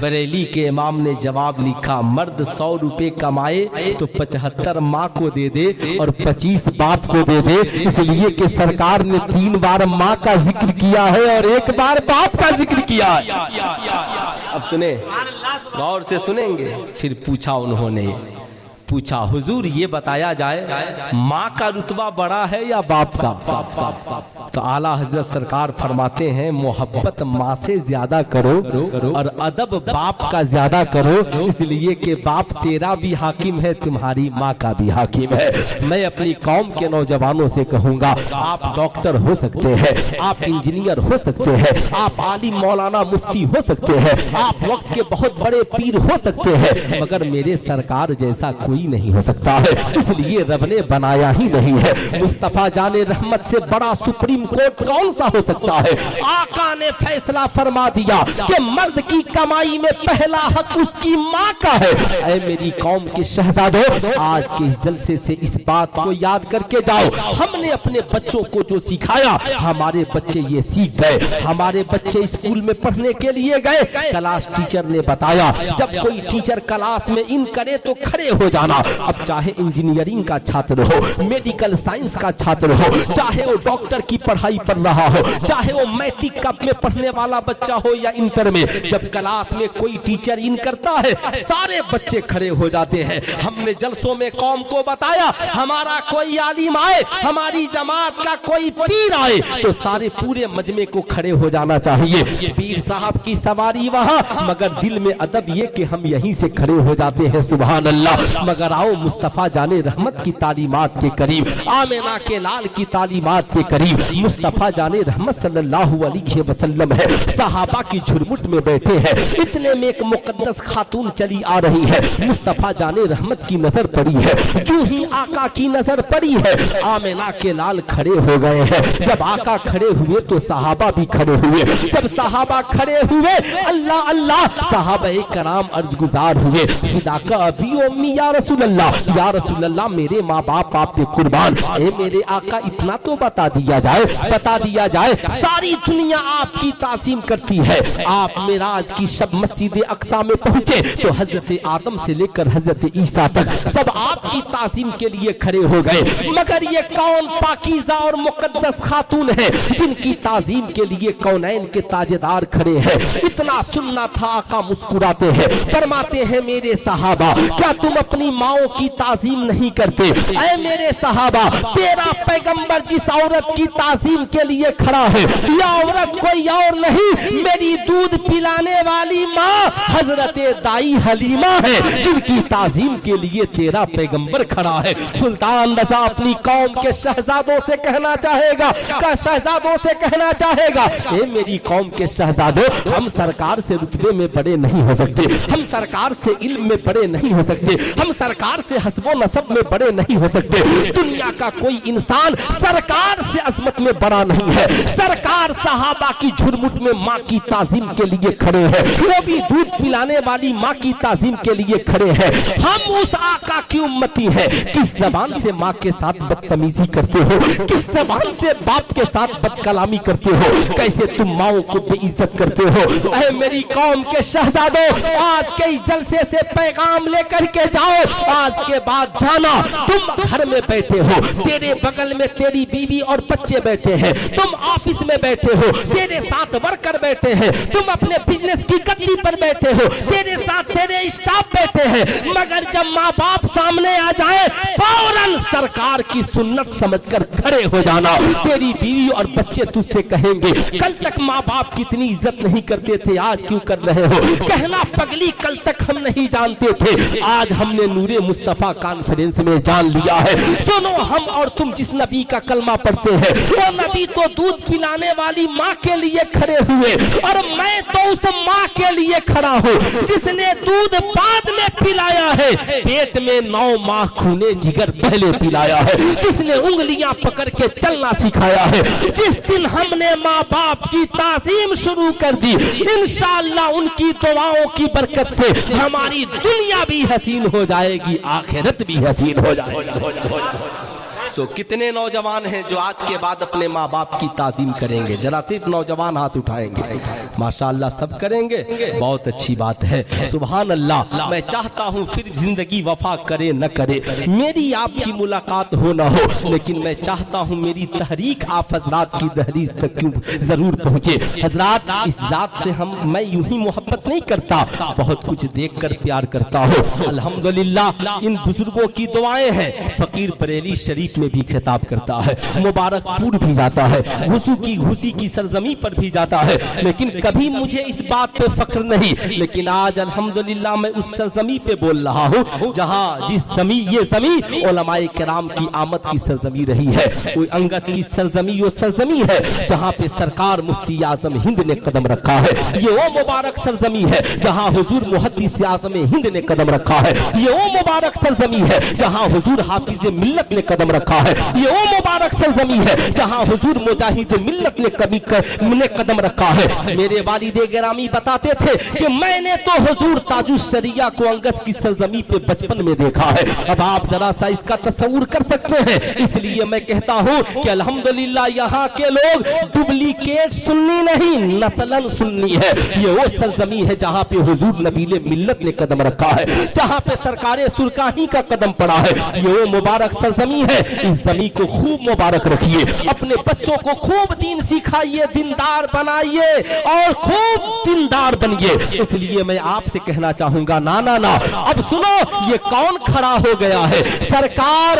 बरेली के इमाम ने जवाब लिखा मर्द 100 रुपए कमाए तो 75 माँ को दे दे और 25 बाप को दे दे, इसलिए कि सरकार ने 3 बार माँ का जिक्र किया है और 1 बार बाप का जिक्र किया है। अब सुने, गौर से सुनेंगे। फिर पूछा उन्होंने, पूछा हुजूर ये बताया जाए माँ का रुतबा बड़ा है या बाप का? तो आला हजरत सरकार फरमाते हैं मोहब्बत माँ से ज्यादा करो और अदब बाप का ज्यादा करो, इसलिए कि बाप तेरा भी हाकिम है, तुम्हारी माँ का भी हाकिम है। मैं अपनी कौम के नौजवानों से कहूँगा आप डॉक्टर हो सकते हैं, आप इंजीनियर हो सकते हैं, आप आलिम मौलाना मुफ्ती हो सकते हैं, आप वक्त के बहुत बड़े पीर हो सकते हैं, मगर मेरे सरकार जैसा कोई नहीं हो सकता है, इसलिए रब ने बनाया ही नहीं है। मुस्तफा जाने रहमत से बड़ा सुप्रीम कोर्ट कौन सा हो सकता है? आका ने फैसला फरमा दिया कि मर्द की कमाई में पहला हक उसकी माँ का है। ऐ मेरी कौम के शहजादों, आज के इस जलसे से इस बात को याद करके जाओ। हमने अपने बच्चों को जो सिखाया हमारे बच्चे ये सीख गए। हमारे बच्चे स्कूल में पढ़ने के लिए गए, क्लास टीचर ने बताया जब कोई टीचर क्लास में इन करे तो खड़े हो जाना। अब चाहे इंजीनियरिंग का छात्र हो, मेडिकल साइंस का छात्र हो, चाहे वो डॉक्टर की पढ़ाई पढ़ रहा हो, चाहे वो मैट्रिक कप में पढ़ने वाला बच्चा हो या इंटर में, जब क्लास में कोई टीचर इन करता है सारे बच्चे खड़े हो जाते हैं। हमने जलसों में कौम को बताया हमारा कोई आलिम आए, हमारी जमात का कोई पीर आए तो सारे पूरे मजमे को खड़े हो जाना चाहिए। पीर साहब की सवारी वहां, मगर दिल में अदब ये कि हम यहीं से खड़े हो जाते हैं। सुभान अल्लाह। मगर आओ मुस्तफा जाने रहमत की तालीमात के करीब, आमिना के लाल की तालीमात के करीब। मुस्तफा जाने रहमत सल्लल्लाहु अलैहि वसल्लम है, सहाबा की झुरमुट में बैठे हैं, इतने में एक मुकद्दस खातून चली आ रही है। मुस्तफा जाने रहमत की नजर पड़ी है, जो ही आका की नजर पड़ी है आमिना के लाल खड़े हो गए हैं। जब आका खड़े हुए तो सहाबा भी खड़े हुए। जब सहाबा खड़े हुए अल्लाह अल्लाह सहाबा कराम अर्ज गुजार हुए, फिदा का अभी उम्मी या रसूल अल्लाह मेरे माँ बाप आप पे कुर्बान। ए मेरे आका इतना तो बता दिया जाए सारी दुनिया आपकी तासीम करती है। आप मेराज की शब मस्जिद अक्सा में पहुंचे तो हजरत आदम से लेकर हजरत ईसा तक सब आपकी तासीम के लिए खड़े हो गए, मगर ये कौन पाकीज़ा और मुकद्दस खातून है जिनकी ताजीम के लिए कौनैन के ताजेदार खड़े हैं। इतना सुनना था आका मुस्कुराते हैं, फरमाते हैं मेरे सहाबा क्या तुम अपनी माओ की ताजीम नहीं करते? ऐ मेरे सहाबा तेरा पैगंबर जिस औरत की ताजीम के लिए खड़ा है यह औरत कोई और नहीं मेरी दूध पिलाने वाली माँ हजरत दाई हलीमा है, जिनकी ताजीम के लिए तेरा पैगंबर खड़ा है। सुल्तान रज़ा अपनी कौम के शहजादों से कहना चाहेगा ए मेरी कौम के शहजादों, हम सरकार से रुतबे में बड़े नहीं हो सकते, हम सरकार से इल्म में बड़े नहीं हो सकते, हम सरकार से हस्बो नसब में बड़े नहीं हो सकते। दुनिया का कोई इंसान सरकार से अजमत में बड़ा नहीं है। सरकार सहाबा की झुरमुट में माँ की ताजीम के लिए खड़े हैं, वो भी दूध पिलाने वाली माँ की ताजीम के लिए खड़े हैं। हम उस आका की उम्मती हैं। किस जबान से माँ के साथ बदतमीजी करते हो, किस जबान से बाप के साथ बदकलामी करते हो, कैसे तुम माओ को बेइज्जत करते हो। अरे मेरी कौम के शहजादों, आज के जलसे से पैगाम लेकर के जाओ। आज के बाद जाना, तुम घर में बैठे हो, तेरे बगल में तेरी बीवी और बच्चे बैठे हैं, तुम ऑफिस में बैठे हो, तेरे साथ वर्कर बैठे हैं, तुम अपने बिजनेस की गद्दी पर बैठे हो, तेरे साथ तेरे स्टाफ बैठे हैं, मगर जब माँ बाप सामने आ जाए फौरन सरकार की सुन्नत समझकर खड़े हो जाना। तेरी बीवी और बच्चे तुझसे कहेंगे कल तक माँ बाप की इतनी इज्जत नहीं करते थे, आज क्यों कर रहे हो। कहना पगली कल तक हम नहीं जानते थे, आज हमने नूरे मुस्तफा कॉन्फ्रेंस में जान लिया है। सुनो, हम और तुम जिस नबी का कलमा पढ़ते हैं, वो नबी तो दूध पिलाने वाली माँ के लिए खड़े हुए, और मैं तो उस माँ के लिए खड़ा हूँ जिसने दूध बाद में पिलाया है, पेट में 9 माह खूने जिगर पहले पिलाया है, जिसने उंगलियां पकड़ के चलना सिखाया है। जिस दिन हमने माँ बाप की ताज़ीम शुरू कर दी, इंशाअल्लाह उनकी दुआओं की बरकत से हमारी दुनिया भी हसीन हो जाएगी, आखिरत भी हसीन हो जाएगी। तो कितने नौजवान हैं जो आज के बाद अपने माँ बाप की ताज़ीम करेंगे? जरा सिर्फ नौजवान हाथ उठाएंगे। माशाअल्लाह सब करेंगे, बहुत अच्छी बात है। सुभान अल्लाह। मैं चाहता हूँ फिर जिंदगी वफा करे न करे, मेरी आपकी मुलाकात हो न हो, लेकिन मैं चाहता हूँ मेरी तहरीक आप हजरात की दहलीज तक जरूर पहुँचे। हजरात, इस जात से मैं यूं ही मोहब्बत नहीं करता, बहुत कुछ देख कर प्यार करता हूँ। अल्हम्दुलिल्लाह इन बुजुर्गों की दुआएं हैं। फकीर बरेली शरीफ में भी खिताब करता है, मुबारकपुर भी जाता है, घुसी की सरजमी पर भी जाता है, लेकिन कभी मुझे इस बात पे फख्र नहीं। लेकिन आज अल्हम्दुलिल्लाह मैं उस सरजमी पे बोल रहा हूँ जहाँ ये जमी उलमाए किराम की आमद की सरजमी रही है। कोई अंगस की सरजमी वो सरजमी है जहाँ पे सरकार मुफ्ती आजम हिंद ने कदम रखा है। ये वो मुबारक सरजमी है जहाँ हुजूर मुहद्दिस आजम हिंद ने कदम रखा है। ये वो मुबारक सरजमी है जहाँ हुजूर हाफिज मिल्लत ने कदम रखा है। ये वो मुबारक सरजमी है जहां हुजूर मुजाहिद मिल्लत ने कदम रखा है। मेरे वालिद गिरामी बताते थे कि मैंने तो हुजूर ताजुश शरिया को अंगस की सरजमी पे बचपन में देखा है। अब आप जरा सा इसका तस्वुर कर सकते हैं। इसलिए मैं कहता हूं कि अल्हम्दुलिल्लाह यहाँ के लोग डुप्लीकेट सुन्नी नहीं, नस्लन सुन्नी है। ये वो सरजमी है जहाँ पे हुजूर नबीले मिल्लत ने कदम रखा है, जहाँ पे सरकारे सुरकाही का कदम पड़ा है। ये वो मुबारक सरजमी है। इस जमी को खूब मुबारक रखिए, अपने बच्चों को खूब दीन सिखाइए, दीनदार बनाइए और खूब दीनदार बनिए। इसलिए मैं आपसे कहना चाहूंगा, ना ना ना, अब सुनो, ये कौन खड़ा हो गया है? सरकार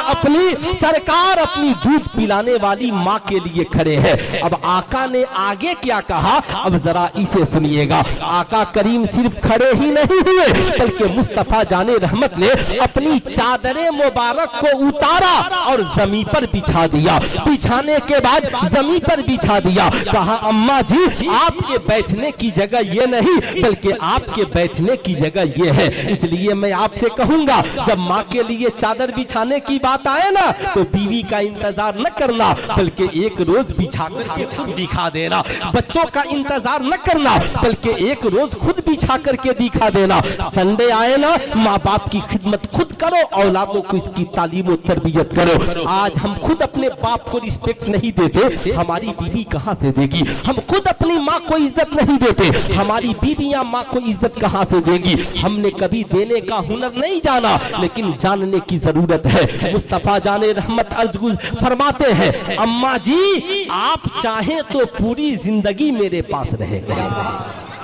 अपनी दूध पिलाने वाली माँ के लिए खड़े हैं। अब आका ने आगे क्या कहा, अब जरा इसे सुनिएगा। आका करीम सिर्फ खड़े ही नहीं हुए, बल्कि मुस्तफा जाने रहमत ने अपनी चादरे मुबारक को उतारा और जमीन पर बिछा दिया। बिछाने के बाद जमीन पर बिछा दिया। कहा, अम्मा जी आपके बैठने की जगह ये नहीं, बल्कि आपके बैठने की जगह ये है। इसलिए मैं आपसे कहूंगा, जब माँ के लिए चादर बिछाने की बात आए ना, तो बीवी का इंतजार न करना, बल्कि एक रोज बिछा कर दिखा देना। बच्चों का इंतजार न करना, बल्कि एक रोज खुद बिछा करके दिखा देना। संडे आए ना, माँ बाप की खिदमत खुद करो, औलादों को इसकी तालीम और तरबियत करो। आज हम खुद अपने बाप को रिस्पेक्ट नहीं देते, हमारी बीवी कहां से देगी? हम खुद अपनी माँ को इज्जत नहीं देते, हमारी बीवियां माँ को इज्जत कहां से देंगी? हमने कभी देने का हुनर नहीं जाना, लेकिन जानने की जरूरत है। मुस्तफा जाने रहमत अर्ज फरमाते हैं, अम्मा जी आप चाहें तो पूरी जिंदगी मेरे पास रहेगा।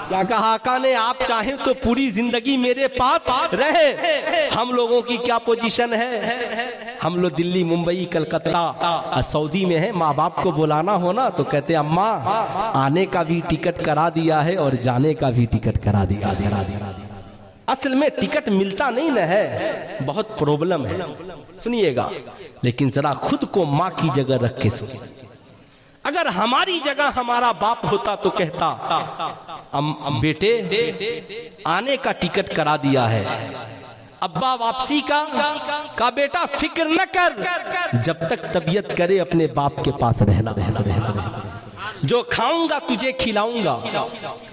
क्या कहा आका ने? आप चाहें तो पूरी जिंदगी मेरे पास रहे। हम लोगों की क्या पोजीशन है? हम लोग दिल्ली, मुंबई, कलकत्ता, सऊदी में है। माँ बाप को बुलाना हो ना तो कहते अम्मा आने का भी टिकट करा दिया है और जाने का भी टिकट करा दिया। असल में टिकट मिलता नहीं न है, बहुत प्रॉब्लम है। सुनिएगा, लेकिन जरा खुद को माँ की जगह रख के सुनिए। अगर हमारी जगह हमारा बाप होता तो कहता, बेटे आने का टिकट करा दिया है, अब्बा वापसी का बेटा फिक्र न कर, जब तक तबीयत करे अपने बाप के पास रहना। जो खाऊंगा तुझे खिलाऊंगा,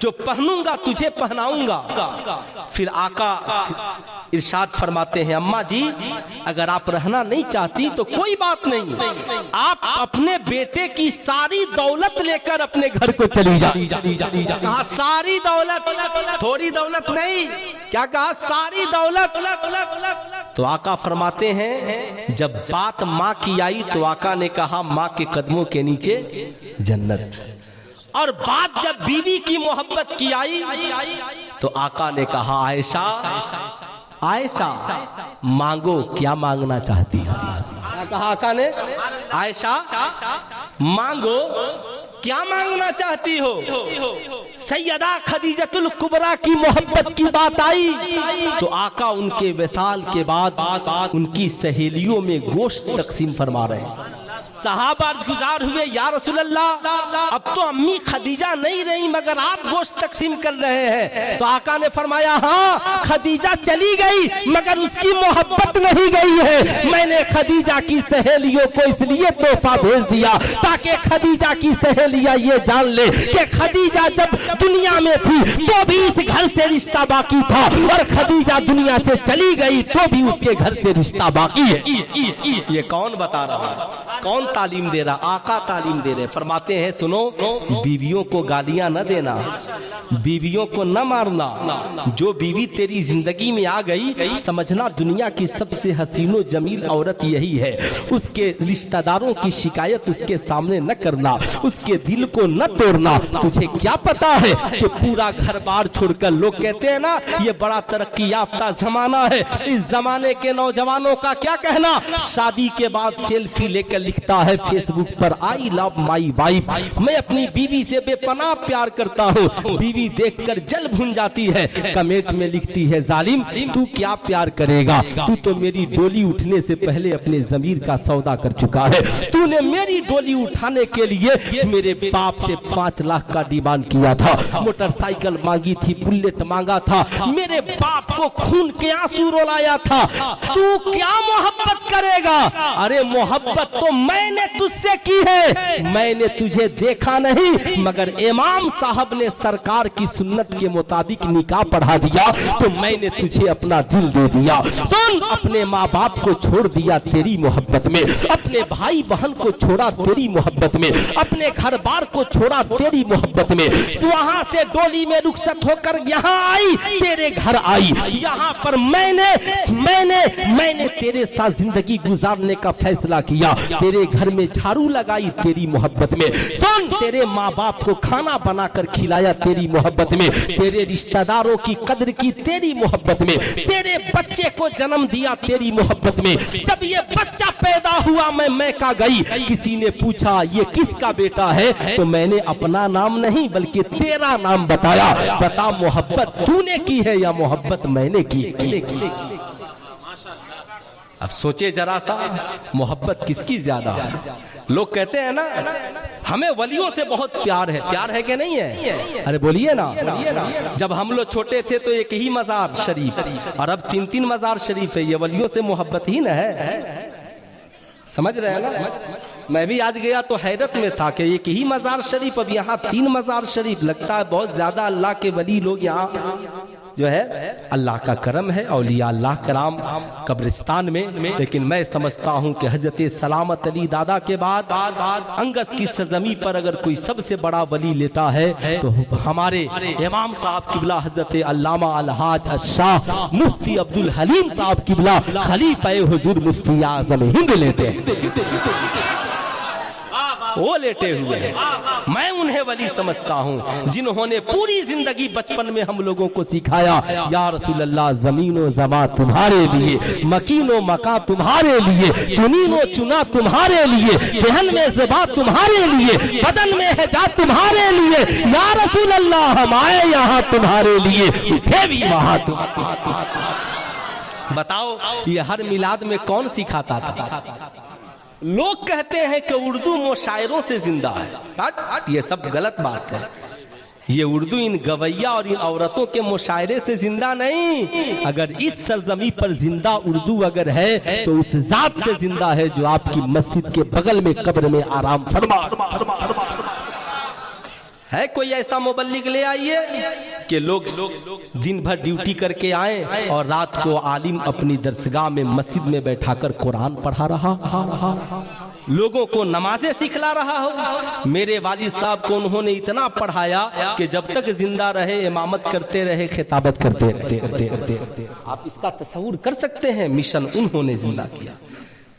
जो पहनूंगा तुझे पहनाऊंगा। फिर आका इरशाद फरमाते हैं, अम्मा जी अगर आप रहना नहीं चाहती तो कोई बात नहीं, आप अपने बेटे की सारी दौलत लेकर अपने घर को चली जा। कहा सारी दौलत, थोड़ी दौलत नहीं, क्या कहा सारी दौलत। तो आका फरमाते हैं जब बात माँ की आई तो आका ने कहा माँ के कदमों के नीचे जन्नत। और बात जब बीवी की मोहब्बत की आई तो आका ने कहा आयशा आयशा मांगो क्या मांगना चाहती है। क्या कहा आका ने? आयशा मांगो क्या मांगना चाहती हो। सैयदा खदीजतुल कुबरा की मोहब्बत की बात आई तो आका उनके विसाल के बाद उनकी सहेलियों में गोश्त तकसीम फरमा रहे हैं। सहाबा गुजार हुए, या रसूल अल्लाह अब तो अम्मी खदीजा नहीं रही मगर आप गोश्त तकसीम कर रहे हैं। तो आका ने फरमाया हाँ खदीजा चली गई मगर उसकी मोहब्बत नहीं गई है। मैंने खदीजा की सहेलियों को इसलिए तोहफा भेज दिया ताकि खदीजा की सहेलियां ये जान ले कि खदीजा जब दुनिया में थी तो भी इस घर से रिश्ता बाकी था और खदीजा दुनिया से चली गई तो भी उसके घर से रिश्ता बाकी है। ये कौन बता रहा है? कौन तालीम दे रहा? आका तालीम दे रहे। फरमाते हैं सुनो, बीवियों को गालियां न देना, बीवियों को न मारना। जो बीवी तेरी जिंदगी में आ गई समझना दुनिया की सबसे हसीनो जमील औरत यही है। उसके रिश्तेदारों की शिकायत उसके सामने न करना, उसके दिल को न तोड़ना। तुझे क्या पता है कि पूरा घर बार छोड़कर लोग कहते हैं ना ये बड़ा तरक्की याफ्ता जमाना है। इस जमाने के नौजवानों का क्या कहना, शादी के बाद सेल्फी लेकर लिखता है फेसबुक पर आई लव माई वाइफ, मैं अपनी बीवी से बेपनाह प्यार करता हूँ। बीवी देखकर जल भुन जाती है, कमेंट में लिखती है जालिम तू क्या प्यार करेगा, तू तो मेरी डोली उठने से पहले अपने जमीर का सौदा कर चुका है। तूने मेरी डोली उठाने के लिए मेरे बाप से 5 लाख का डिमांड किया था, मोटरसाइकिल मांगी थी, बुलेट मांगा था, मेरे बाप को खून के आंसू रुलाया था। तू क्या मोहब्बत करेगा? अरे मोहब्बत तो मैंने तुझसे की है, मैंने तुझे देखा नहीं मगर इमाम साहब ने सरकार की सुन्नत के मुताबिक निकाह पढ़ा दिया तो मैंने तुझे अपना दिल दे दिया। सुन, अपने माँ बाप को छोड़ दिया तेरी मोहब्बत में, अपने भाई बहन को छोड़ा तेरी मोहब्बत में, अपने घर बार को छोड़ा तेरी मोहब्बत में। वहां से डोली में रुखसत होकर यहाँ आई, तेरे घर आई। यहाँ पर मैंने तेरे साथ जिंदगी गुजारने का फैसला किया, तेरे घर में झाड़ू लगाई तेरी मोहब्बत में। सुन, तेरे माँ बाप को खाना बनाकर खिलाया तेरी मोहब्बत में, तेरे रिश्तेदारों की कदर की तेरी मोहब्बत में, तेरे बच्चे को जन्म दिया तेरी मोहब्बत में। जब ये बच्चा पैदा हुआ मैं मैका गई, किसी ने पूछा ये किसका बेटा है तो मैंने अपना नाम नहीं बल्कि तेरा नाम बताया। बता मोहब्बत तूने की है या मोहब्बत मैंने की? अब सोचे जरा सा मोहब्बत किसकी ज्यादा है। लोग कहते हैं ना हमें वलियों से बहुत प्यार है, प्यार है कि नहीं है? अरे बोलिए ना। जब हम लोग छोटे थे तो एक ही मजार शरीफ और अब 3-3 मजार शरीफ है, ये वलियों से मोहब्बत ही ना है। समझ रहे हैं ना? मैं भी आज गया तो हैरत में था कि एक ही मजार शरीफ, अब यहाँ 3 मजार शरीफ। लगता है बहुत ज्यादा अल्लाह के वली लोग यहाँ जो है अल्लाह का करम है, औलिया अल्लाह कराम कब्रिस्तान में। लेकिन मैं समझता हूँ कि हजरत सलामत अली दादा के बाद अंगस की सरजमी पर अगर कोई सबसे बड़ा वली लेता है तो हमारे इमाम साहब किबला हजरत अल्लामा अलहाज शाह मुफ्ती अब्दुल हलीम साहब किबला खलीफा हुजूर मुफ्ती आजम हिंद लेते हैं। वो लेटे हुए हैं। मैं उन्हें वली समझता हूँ जिन्होंने पूरी जिंदगी बचपन में हम लोगों को सिखाया या रसूल अल्लाह ज़मीनो ज़मा तुम्हारे लिए, मकीनो मका तुम्हारे लिए, चुनीनो चुना तुम्हारे लिए, पहन में ज़बा तुम्हारे लिए, बदन में है जा तुम्हारे लिए। या रसूल अल्लाह हम आए यहाँ तुम्हारे लिए, उठे भी वहाँ तुम। बताओ ये हर मिलाद में कौन सिखाता था? लोग कहते हैं कि उर्दू मुशायरों से जिंदा है। ये सब गलत बात है। ये उर्दू इन गवैया और इन औरतों के मुशायरे से जिंदा नहीं। अगर इस सरजमी पर जिंदा उर्दू अगर है तो उस जात से जिंदा है जो आपकी मस्जिद के बगल में कब्र में आराम फरमा। है कोई ऐसा मुबल्लिग ले आइए कि लोग दिन भर ड्यूटी करके आए और रात को आलिम अपनी दरसगाह में मस्जिद में बैठाकर कुरान पढ़ा रहा, लोगों को नमाजें सिखला रहा हो। मेरे वालिद साहब को उन्होंने इतना पढ़ाया कि जब तक जिंदा रहे इमामत करते रहे, खिताबत करते रहते। आप इसका तस्वुर कर सकते हैं? मिशन उन्होंने जिंदा किया।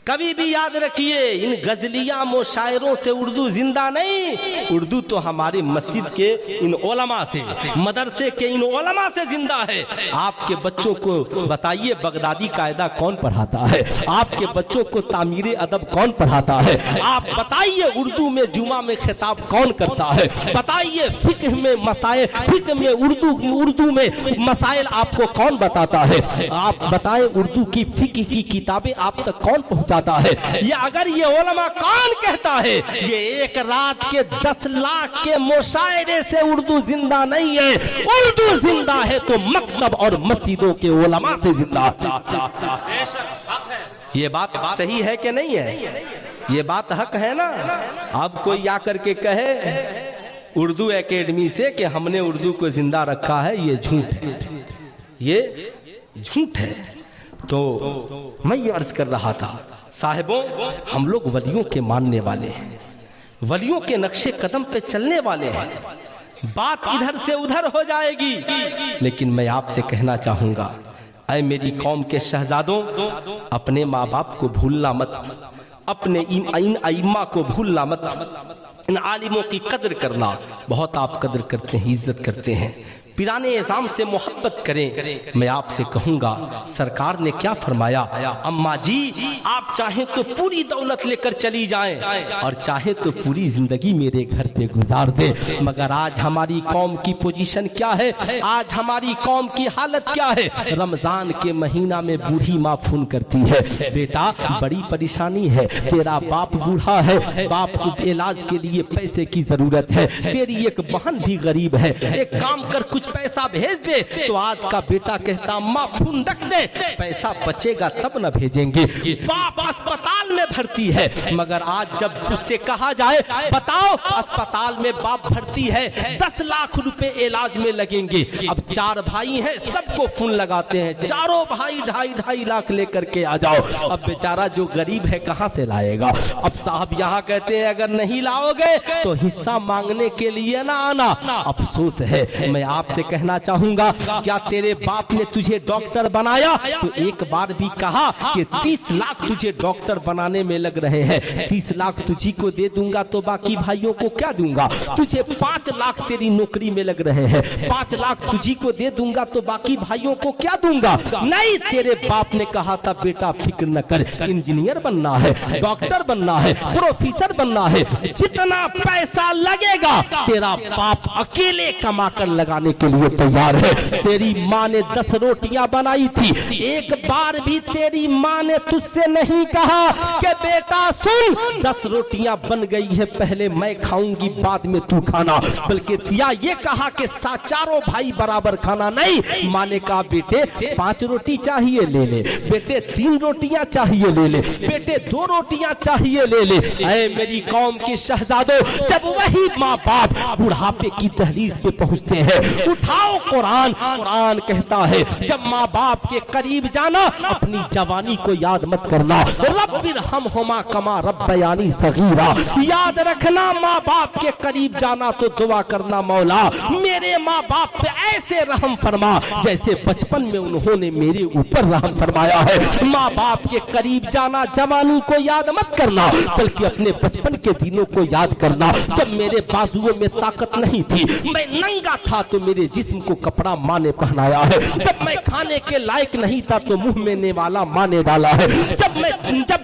कभी भी याद रखिए, इन गजलिया मुशायरों से उर्दू जिंदा नहीं। उर्दू तो हमारे मस्जिद के इन ओलमा से, मदरसे के इन ओलमा से जिंदा है। आपके बच्चों को बताइए बगदादी कायदा कौन पढ़ाता है? आपके बच्चों को तामीर अदब कौन पढ़ाता है? आप बताइए उर्दू में जुमा में खिताब कौन करता है? बताइए फिक्र में मसाइल, फिक्र में उर्दू में मसाइल आपको कौन बताता है? आप बताएं उर्दू की फिक्र की किताबें आप तक कौन पहुंचाता है? ये अगर ये उलमा कौन कहता है ये एक रात के 10 लाख के मुशायरे से उर्दू जिंदा नहीं है। उर्दू जिंदा है तो मकतब और मस्जिदों के उलमा से जिंदा है। ये बात सही है कि नहीं है? ये बात हक है ना? अब कोई आकर के कहे उर्दू एकेडमी से कि हमने उर्दू को जिंदा रखा है, ये झूठ है, ये झूठ है। तो मैं ये अर्ज कर रहा था साहिबों, हम लोग वलियों के मानने वाले हैं, वलियों के नक्शे कदम पे चलने वाले हैं। बात इधर से उधर हो जाएगी, लेकिन मैं आपसे कहना चाहूंगा, ऐ मेरी कौम के शहजादों, अपने माँ बाप को भूलना मत, अपने इन आइम्मा को भूलना मत। इन आलिमों की कदर करना, बहुत आप कदर करते हैं, इज्जत करते हैं, पिराने एजाम से मोहब्बत करें। मैं आपसे कहूंगा सरकार ने क्या फरमाया, अम्मा जी आप चाहें तो पूरी दौलत लेकर चली जाएं और चाहे तो पूरी जिंदगी मेरे घर पे गुजार दें, मगर आज हमारी कौम की पोजीशन क्या है? आज हमारी कौम की हालत क्या है? रमजान के महीना में बूढ़ी माँ फोन करती है, बेटा बड़ी परेशानी है, तेरा बाप बूढ़ा है, बाप को इलाज के लिए पैसे की जरूरत है, तेरी एक बहन भी गरीब है, एक काम कर कुछ पैसा भेज दे। तो आज का बेटा कहता माँ फोन रख दे, पैसा बचेगा तब न भेजेंगे। बाप अस्पताल में भर्ती है, मगर आज जब उससे कहा जाए बताओ अस्पताल में बाप भर्ती है, 10 लाख रुपए इलाज में लगेंगे। अब 4 भाई हैं, सबको फोन लगाते हैं, चारों भाई 2.5 लाख लेकर के आ जाओ। अब बेचारा जो गरीब है कहां से लाएगा? अब साहब यहाँ कहते हैं अगर नहीं लाओगे तो हिस्सा मांगने के लिए ना आना। अफसोस है, मैं आपसे कहना चाहूंगा, क्या तेरे बाप ने तुझे डॉक्टर बनाया तो एक बार भी कहा कि 30 लाख तुझे डॉक्टर बनाने में लग रहे हैं, 30 लाख तुझी को दे दूंगा तो बाकी भाइयों को क्या दूंगा? तुझे 5 लाख तेरी नौकरी में लग रहे हैं, 5 लाख तुझी को दे दूंगा तो बाकी भाइयों को क्या दूंगा? नहीं, तेरे बाप ने कहा था बेटा फिक्र न कर, इंजीनियर बनना है, डॉक्टर बनना है, प्रोफेसर बनना है, जितना पैसा लगेगा तेरा बाप अकेले कमा कर लगाने के लिए तैयार है। तेरी माँ ने 10 रोटियां बनाई थी, एक बार भी तेरी माँ ने तुझसे नहीं कहा कि बेटा सुन 10 रोटियां बन गई है, पहले मैं खाऊंगी बाद में तू खाना, बल्कि दिया ये कहा कि चारों भाई बराबर खाना। नहीं, माँ ने कहा बेटे 5 रोटी चाहिए ले ले, बेटे 3 रोटियां चाहिए ले ले, बेटे 2 रोटियां चाहिए ले ले। ऐ मेरी कौम के शहजादों, जब वही माँ बाप बुढ़ापे की दहलीज पे पहुंचते हैं, उठाओ कुरान। कुरान कहता है जब माँ बाप के करीब जाना अपनी जवानी को याद मत करना, रब्बिरहमहुमा कमा रब्बयानी सगीरा। याद रखना माँ बाप के करीब जाना तो दुआ करना, मौला मेरे माँ बाप पे ऐसे रहम फरमा जैसे बचपन में उन्होंने मेरे ऊपर रहम फरमाया है। माँ बाप के करीब जाना जवानी को याद मत करना, बल्कि अपने बचपन के दिनों को याद करना, जब मेरे बाजुओं में ताकत नहीं थी, मैं नंगा था तो मेरे मेरे जिस्म को कपड़ा माँ ने पहनाया है। जब मैं खाने के लायक नहीं था तो मुंह में नेवाला माँ ने डाला है। जब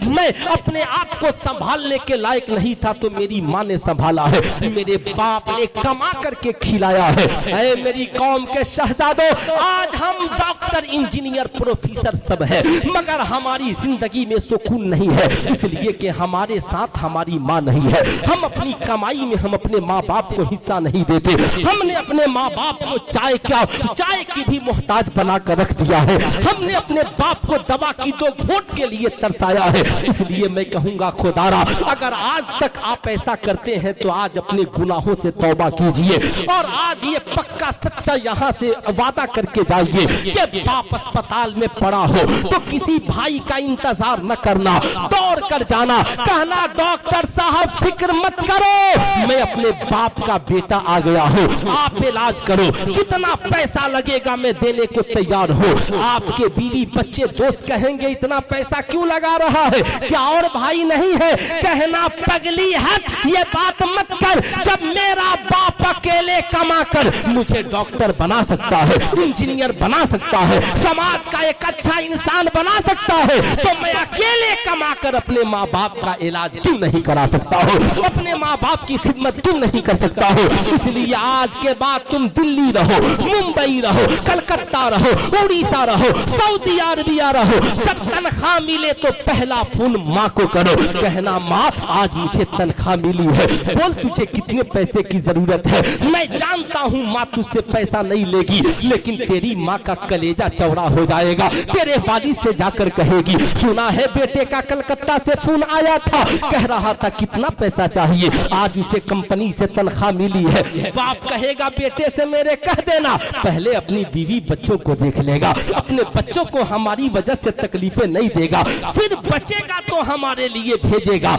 मैं अपने आप को संभालने के लायक नहीं था तो मेरी माँ ने संभाला है। मेरे बाप ने कमा करके खिलाया है। ऐ मेरी कौम के शहजादों, आज हम डॉक्टर, इंजीनियर, प्रोफेसर सब है, मगर हमारी जिंदगी में सुकून नहीं है, इसलिए कि हमारे साथ हमारी माँ नहीं है। हम अपनी कमाई में हम अपने माँ बाप को हिस्सा नहीं देते। हमने अपने माँ बाप को चाय की भी मोहताज बना कर रख दिया है। हमने अपने बाप को दवा की 2 घूंट के लिए तरसाया है। इसलिए मैं कहूंगा खुदारा, अगर आज तक आप ऐसा करते हैं तो आज अपने गुनाहों से तौबा कीजिए और आज ये पक्का सच्चा यहाँ से वादा करके जाइए कि बाप अस्पताल में पड़ा हो तो किसी भाई का इंतजार न करना, दौड़ कर जाना, कहना डॉक्टर साहब फिक्र मत करो, मैं अपने बाप का बेटा आ गया हूँ, आप इलाज करो, जितना पैसा लगेगा मैं देने को तैयार हूँ। आपके बीवी बच्चे दोस्त कहेंगे इतना पैसा क्यों लगा रहा है, क्या और भाई नहीं है? कहना पगली है, ये बात मत कर। जब मेरा बाप अकेले कमा कर मुझे डॉक्टर बना सकता है, इंजीनियर बना सकता है, समाज का एक अच्छा इंसान बना सकता है, तो मैं अकेले कमा कर अपने माँ बाप का इलाज क्यों नहीं करा सकता हो, अपने माँ बाप की खिदमत क्यों नहीं कर सकता हो? इसलिए आज के बाद तुम दिल्ली रहो, मुंबई रहो, कलकत्ता रहो, उड़ीसा रहो, सऊदी अरबिया रहो, जब तनख्वाह मिले तो पहला फोन माँ को करो, कहना माँ आज मुझे तनख्वाह मिली है, बोल तुझे कितने पैसे की जरूरत है। मैं जानता हूँ माँ तुझसे पैसा नहीं लेगी, लेकिन तेरी माँ का कलेजा चौड़ा हो जाएगा। तेरे वालिद से जाकर कहेगी सुना है बेटे का कलकत्ता से फोन आया था, कह रहा था कितना पैसा चाहिए, आज उसे कंपनी से तनख्वाह मिली है। बाप कहेगा बेटे से मेरे कह देना, पहले अपनी बीवी बच्चों को देख लेगा, अपने बच्चों को हमारी वजह से तकलीफें नहीं देगा, फिर बचेगा तो हमारे लिए भेजेगा।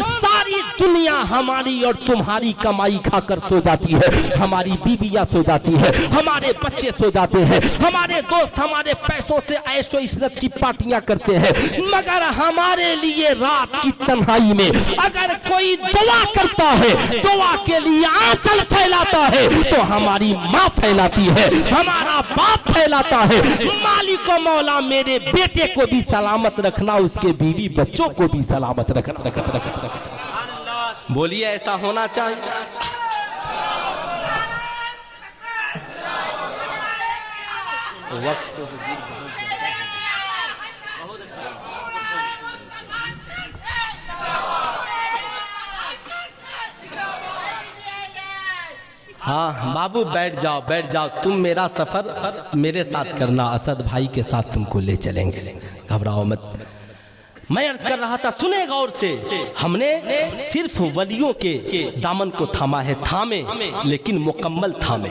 सारी दुनिया हमारी और तुम्हारी कमाई खाकर सो जाती है, हमारी बीवियां सो जाती है, हमारे बच्चे सो जाते हैं, हमारे दोस्त हमारे पैसों से ऐशो इशरत की पार्टियां करते हैं, मगर हमारे लिए रात की तन्हाई में अगर कोई दुआ करता है, दुआ के लिए आंचल फैलाता है तो हमारी माँ फैलाती है, हमारा बाप फैलाता है। मालिक और मौला मेरे बेटे को भी सलामत रखना, उसके बीवी बच्चों को भी सलामत रखना। बोलिए ऐसा होना चाहिए। वक्त हाँ बाबू बैठ जाओ, तुम मेरा सफर मेरे साथ करना, असद भाई के साथ तुमको ले चलेंगे, घबराओ मत। मैं अर्ज कर रहा था, सुने गौर से, हमने सिर्फ वलियों के दामन को थामा है, थामे लेकिन मुकम्मल थामे,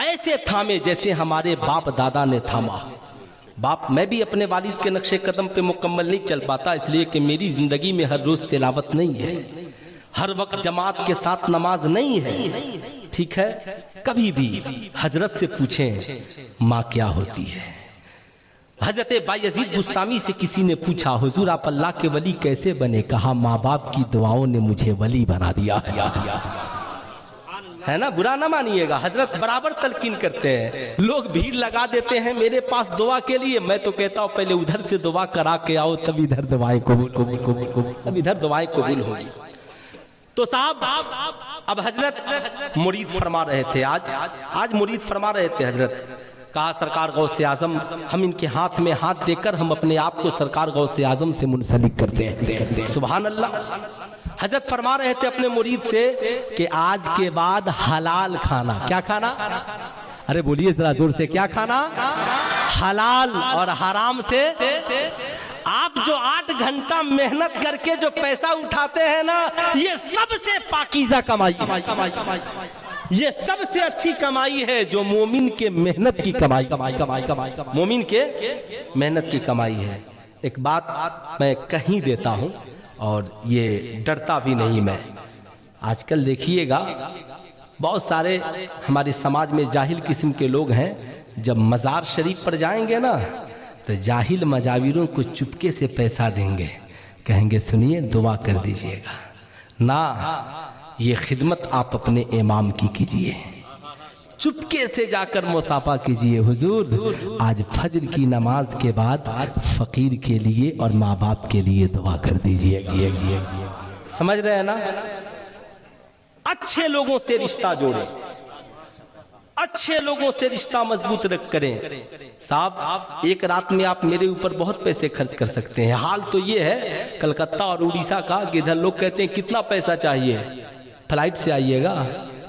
ऐसे थामे जैसे हमारे बाप दादा ने थामा। बाप मैं भी अपने वालिद के नक्शे कदम पे मुकम्मल नहीं चल पाता, इसलिए कि मेरी जिंदगी में हर रोज तिलावत नहीं है, हर वक्त जमात के साथ नमाज नहीं है, ठीक है। कभी भी हजरत से पूछें माँ क्या होती है। हजरत बायजीद बुस्तामी से किसी ने पूछा हुजूर आप अल्लाह के वली कैसे बने, कहा माँ बाप की दुआओं ने मुझे वली बना दिया। है ना, बुरा ना मानिएगा, हजरत बराबर तलकीन करते हैं। लोग भीड़ लगा देते हैं मेरे पास दुआ के लिए, मैं तो कहता हूँ पहले उधर से दुआ करा के आओ, तब इधर दुआएं कबूल तब इधर दुआएं कबूल होगी। तो साहब अब हजरत मुरीद फरमा रहे थे, आज मुरीद फरमा रहे थे हजरत, कहा सरकार गौसे आजम, हम इनके हाथ में हाथ देकर हम अपने आप को सरकार गौसे आजम से मुंसलिक करते हैं। सुभान अल्लाह। हजरत फरमा रहे थे अपने मुरीद से कि आज के बाद हलाल खाना, क्या खाना, अरे बोलिए जरा जोर से, क्या खाना, हलाल और हराम से। आप जो 8 घंटा मेहनत करके जो पैसा उठाते हैं ना, ये सबसे पाकीज़ा कमाई, ये सबसे अच्छी कमाई है जो मोमिन के मेहनत की कमाई, मोमिन के मेहनत की कमाई है। एक बात मैं कहीं देता हूं और ये डरता भी नहीं मैं, आजकल देखिएगा बहुत सारे हमारे समाज में जाहिल किस्म के लोग हैं, जब मज़ार शरीफ पर जाएंगे ना तो जाहिल मजाविरों को चुपके से पैसा देंगे, कहेंगे सुनिए दुआ कर दीजिएगा ना, ये खिदमत आप अपने इमाम की कीजिए, चुपके से जाकर मुसाफा कीजिए, हुजूर आज फजर की नमाज के बाद फकीर के लिए और माँ बाप के लिए दुआ कर दीजिए। समझ रहे हैं ना? अच्छे लोगों से रिश्ता जोड़े, अच्छे लोगों से रिश्ता मजबूत रख करें। साहब एक रात में आप मेरे ऊपर बहुत पैसे खर्च कर सकते हैं। हाल तो ये है कलकत्ता और उड़ीसा का कि इधर लोग कहते हैं कितना पैसा चाहिए, फ्लाइट से आइएगा,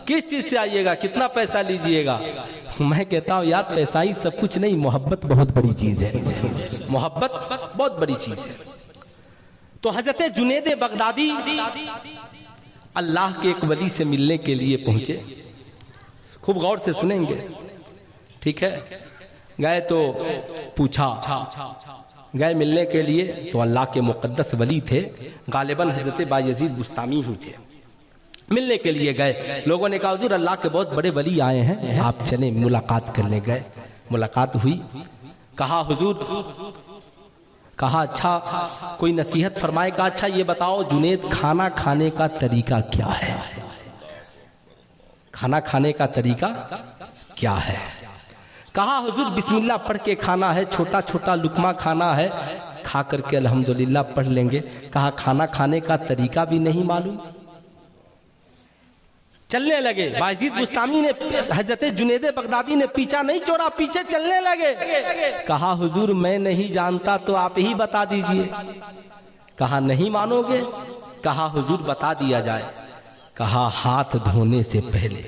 किस चीज से आइएगा, कितना पैसा लीजिएगा। मैं कहता हूँ यार पैसा ही सब कुछ नहीं, मोहब्बत बहुत बड़ी चीज है, मोहब्बत बहुत बड़ी चीज है। तो हजरत जुनैद बगदादी अल्लाह के एक वली से मिलने के लिए पहुंचे। खूब गौर से सुनेंगे, ठीक है? गए तो पूछा, गए मिलने के लिए तो अल्लाह के मुकद्दस वली थे, गालिबन हजरत बायजीद बुस्तामी ही थे। मिलने के लिए गए, लोगों ने कहा हुजूर अल्लाह के बहुत बड़े वली आए हैं, आप चले मुलाकात करने। गए, मुलाकात हुई, कहा हुजूर, कहा अच्छा कोई नसीहत फरमाए। कहा अच्छा ये बताओ जुनैद खाना खाने का तरीका क्या है, खाना खाने का तरीका क्या है? कहा हुजूर बिस्मिल्लाह पढ़ के खाना है, छोटा छोटा लुकमा खाना है, खा करके अल्हम्दुलिल्लाह पढ़ लेंगे। कहा खाना खाने का तरीका भी नहीं मालूम। चलने लगे, बायजीद बुस्तामी ने, हजरत जुनैद बगदादी ने पीछा नहीं छोड़ा, पीछे चलने लगे। कहा हुजूर मैं नहीं जानता तो आप ही बता दीजिए। कहा नहीं मानोगे? कहा हुजूर बता दिया जाए। कहा हाथ धोने से पहले,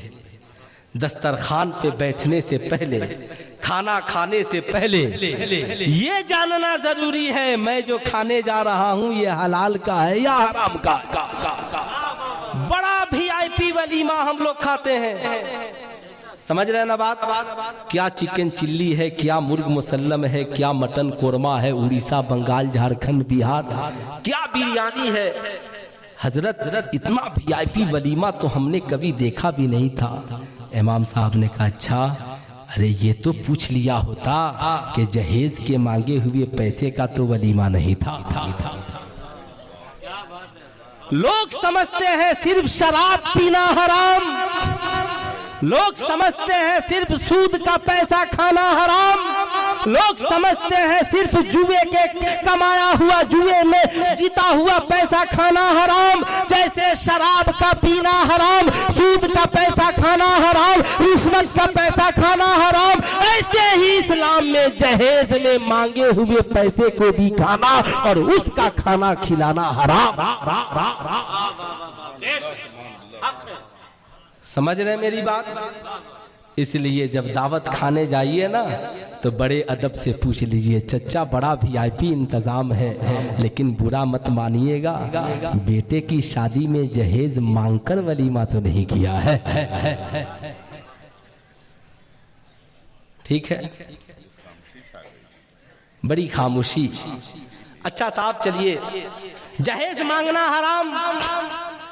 दस्तरखान पे बैठने से पहले, खाना खाने से पहले ये जानना जरूरी है मैं जो खाने जा रहा हूं ये हलाल का है या हराम का। बड़ा VIP वलीमा हम लोग खाते हैं, समझ रहे हैं ना बात? क्या चिकन चिल्ली है, क्या मुर्ग मुसल्लम है, क्या मटन कोरमा है, उड़ीसा बंगाल झारखंड बिहार, क्या बिरयानी है। हजरत इतना VIP वलीमा तो हमने कभी देखा भी नहीं था। इमाम साहब ने कहा अच्छा, अरे ये तो पूछ लिया होता कि जहेज के मांगे हुए पैसे का तो वलीमा नहीं था। लोग समझते हैं सिर्फ शराब पीना हराम, लोग समझते हैं सिर्फ सूद का पैसा खाना हराम, लोग समझते हैं सिर्फ जुए के कमाया हुआ, जुए में जीता हुआ पैसा खाना हराम। जैसे शराब का पीना हराम, सूद का पैसा खाना हराम, रिश्वत का पैसा खाना हराम, ऐसे ही इस्लाम में जहेज में मांगे हुए पैसे को भी खाना और उसका खाना खिलाना हराम। समझ रहे मेरी बात? इसलिए जब दावत खाने जाइए ना तो बड़े अदब से पूछ लीजिए, चचा बड़ा VIP इंतजाम है लेकिन बुरा मत मानिएगा, बेटे की शादी में जहेज मांगकर वलीमा तो नहीं किया है। ठीक है, बड़ी खामोशी। अच्छा साहब चलिए, जहेज मांगना हराम,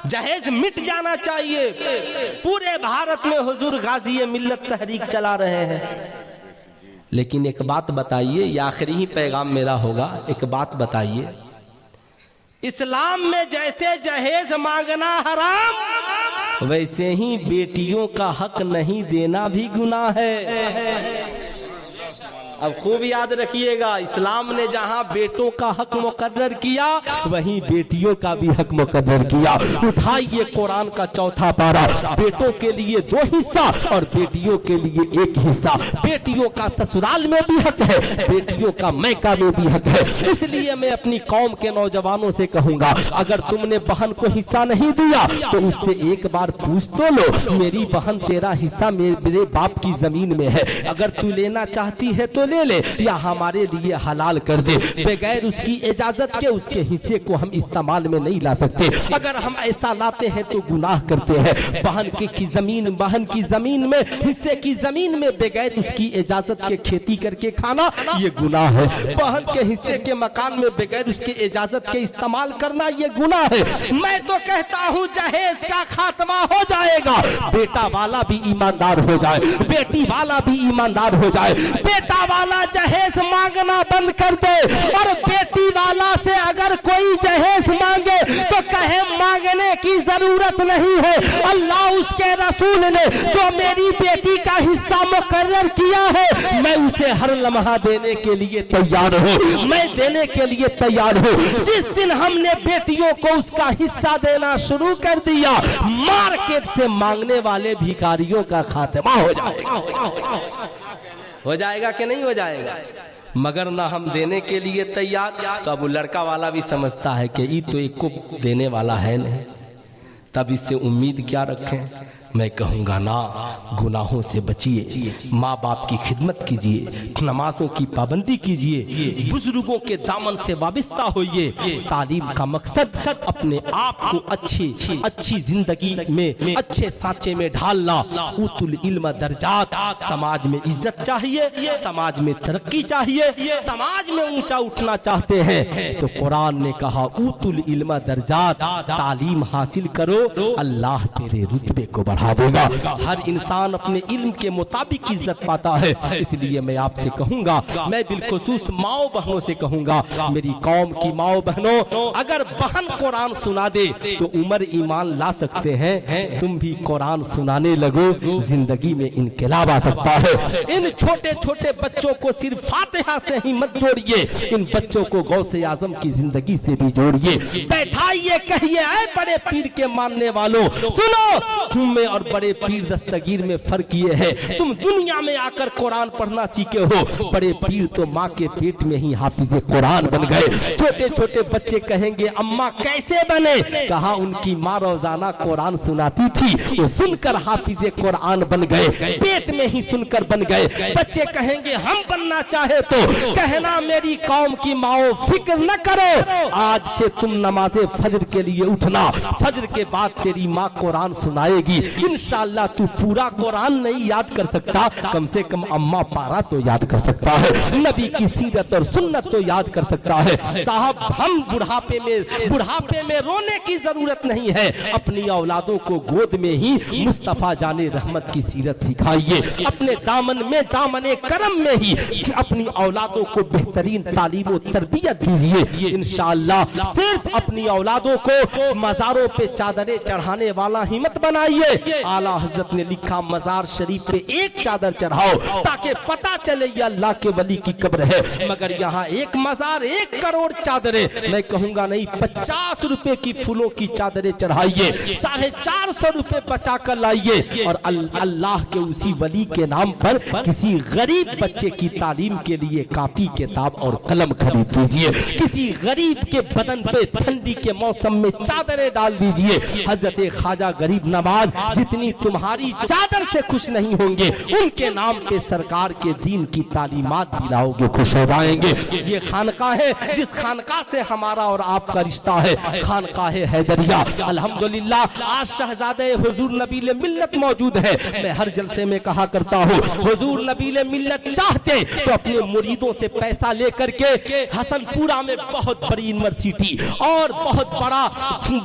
जहेज मिट जाना चाहिए। पूरे भारत में हुजूर गाजी मिल्लत तहरीक चला रहे हैं। लेकिन एक बात बताइए, ये आखिरी ही पैगाम मेरा होगा, एक बात बताइए, इस्लाम में जैसे जहेज मांगना हराम वैसे ही बेटियों का हक नहीं देना भी गुनाह है। अब खूब याद रखिएगा, इस्लाम ने जहां बेटों का हक मुकर्रर किया वहीं बेटियों का भी हक मुकर्रर किया। उठाइए कुरान का चौथा पारा, बेटों के लिए 2 हिस्सा और बेटियों के लिए 1 हिस्सा। बेटियों का ससुराल में भी हक है, बेटियों का मैका में भी हक है। इसलिए मैं अपनी कौम के नौजवानों से कहूंगा, अगर तुमने बहन को हिस्सा नहीं दिया तो उससे एक बार पूछ तो लो, मेरी बहन तेरा हिस्सा मेरे बाप की जमीन में है, अगर तू लेना चाहती है तो ले ले या हमारे लिए हलाल कर दे। बगैर उसकी इजाजत के उसके हिस्से को हम इस्तेमाल में नहीं ला सकते। अगर हम ऐसा लाते हैं तो गुनाह करते हैं। बहन की जमीन में, हिस्से की जमीन में बगैर उसकी इजाजत के खेती करके खाना ये गुनाह है। बहन के हिस्से के मकान में बगैर उसके इजाजत के इस्तेमाल करना ये गुनाह है। मैं तो कहता हूँ जहेज का खात्मा हो जाएगा, बेटा वाला भी ईमानदार हो जाए, बेटी वाला भी ईमानदार हो जाए। बेटा वाला जहेज मांगना बंद कर दे और बेटी वाला से अगर कोई जहेज मांगे तो कहे मांगने की जरूरत नहीं है। अल्लाह उसके रसूल ने जो मेरी बेटी का हिस्सा मुकर्रर किया है, मैं उसे हर लम्हा देने के लिए तैयार हूँ, मैं देने के लिए तैयार हूँ। जिस दिन हमने बेटियों को उसका हिस्सा देना शुरू कर दिया, मार्केट से मांगने वाले भिखारियों का खात्मा हो जाएगा। हो जाएगा कि नहीं हो जाएगा? मगर ना हम देने के लिए तैयार, तो अब वो लड़का वाला भी समझता है कि ये तो एक को देने वाला है नहीं, तब इससे उम्मीद क्या रखें। मैं कहूँगा ना, गुनाहों से बचिए, माँ बाप की खिदमत कीजिए, नमाजों की पाबंदी कीजिए, बुजुर्गों के दामन से वाबिस्ता होइए। तालीम का मकसद अपने आप को अच्छी जिंदगी में अच्छे सांचे में ढालना। उतुल इल्म दर्जात, समाज में इज्जत चाहिए, समाज में तरक्की चाहिए, समाज में ऊंचा उठना चाहते हैं तो कुरान ने कहा उतुल इल्म दर्जात, तालीम हासिल करो, अल्लाह तेरे रुतबे को बढ़ा देगा। हर इंसान अपने इल्म के मुताबिक इज्जत पाता है। इसलिए मैं आपसे कहूंगा, मैं बिलखुसूस माओ बहनों से कहूंगा, मेरी कौम की माओ बहनों, अगर बहन कुरान सुना दे तो उमर ईमान ला सकते हैं, तुम भी कुरान सुनाने लगो, जिंदगी में इनकलाब आ सकता है। इन छोटे छोटे बच्चों को सिर्फ फातिहा से ही मत जोड़िए, इन बच्चों को गौसे आजम की जिंदगी से भी जोड़िए। बैठाइए, कहिए ऐ बड़े पीर के मानने वालों, सुनो, तुम में और बड़े पीर दस्तगीर में फर्क ये है, तुम दुनिया में आकर कुरान पढ़ना सीखे हो, बड़े पीर तो माँ के पेट में ही हाफिजे कुरान बन गए। छोटे छोटे बच्चे कहेंगे अम्मा कैसे बने? कहा उनकी माँ रोजाना कुरान सुनाती थी, वो सुनकर हाफिजे कुरान बन गए, पेट में ही सुनकर बन गए। बच्चे कहेंगे हम बनना चाहे तो कहना मेरी कौम की माओ फिक्र न करो, आज से तुम नमाज़े फजर के लिए उठना, फजर के बाद तेरी माँ कुरान सुनाएगी, इंशाअल्लाह तू पूरा कुरान नहीं याद कर सकता, कम से कम अम्मा पारा तो याद कर सकता है, नबी की सीरत और सुन्नत तो याद कर सकता है। साहब, हम बुढ़ापे में रोने की जरूरत नहीं है, अपनी औलादों को गोद में ही मुस्तफा जाने रहमत की सीरत सिखाइए, अपने दामन में दामने करम में ही अपनी औलादों को बेहतरीन तालीम और तरबियत दीजिए। इंशाअल्लाह सिर्फ अपनी औलादों को मज़ारों पे चादरें चढ़ाने वाला ही मत बनाइए। आला हजरत ने लिखा मजार शरीफ पे एक चादर चढ़ाओ ताकि पता चले ये अल्लाह के वली की कब्र है, मगर यहाँ एक मजार 1 करोड़ चादरें, मैं कहूँगा नहीं, 50 रुपए की फूलों की चादरें चढ़ाइए, 450 रुपए बचा कर लाइए और अल्लाह के उसी वली के नाम पर किसी गरीब बच्चे की तालीम के लिए कापी किताब और कलम खरीद दीजिए, किसी गरीब के बदन पे ठंडी के मौसम में चादरें डाल दीजिए। हजरत ख्वाजा गरीब नवाज जितनी तुम्हारी चादर से खुश नहीं होंगे, उनके नाम पे सरकार के दीन की तालीमात दिलाओगे, खुश हो जाएंगे। ये खानका है जिस खानका से हमारा और आपका रिश्ता है, खानका है हैदरिया। अल्हम्दुलिल्लाह आज शहजादे हुजूर नबील मिल्लत मौजूद है। मैं हर जलसे में कहा करता हूँ, हुजूर नबील मिल्लत चाहते तो अपने मुरीदों से पैसा लेकर के हसनपुरा में बहुत बड़ी यूनिवर्सिटी और बहुत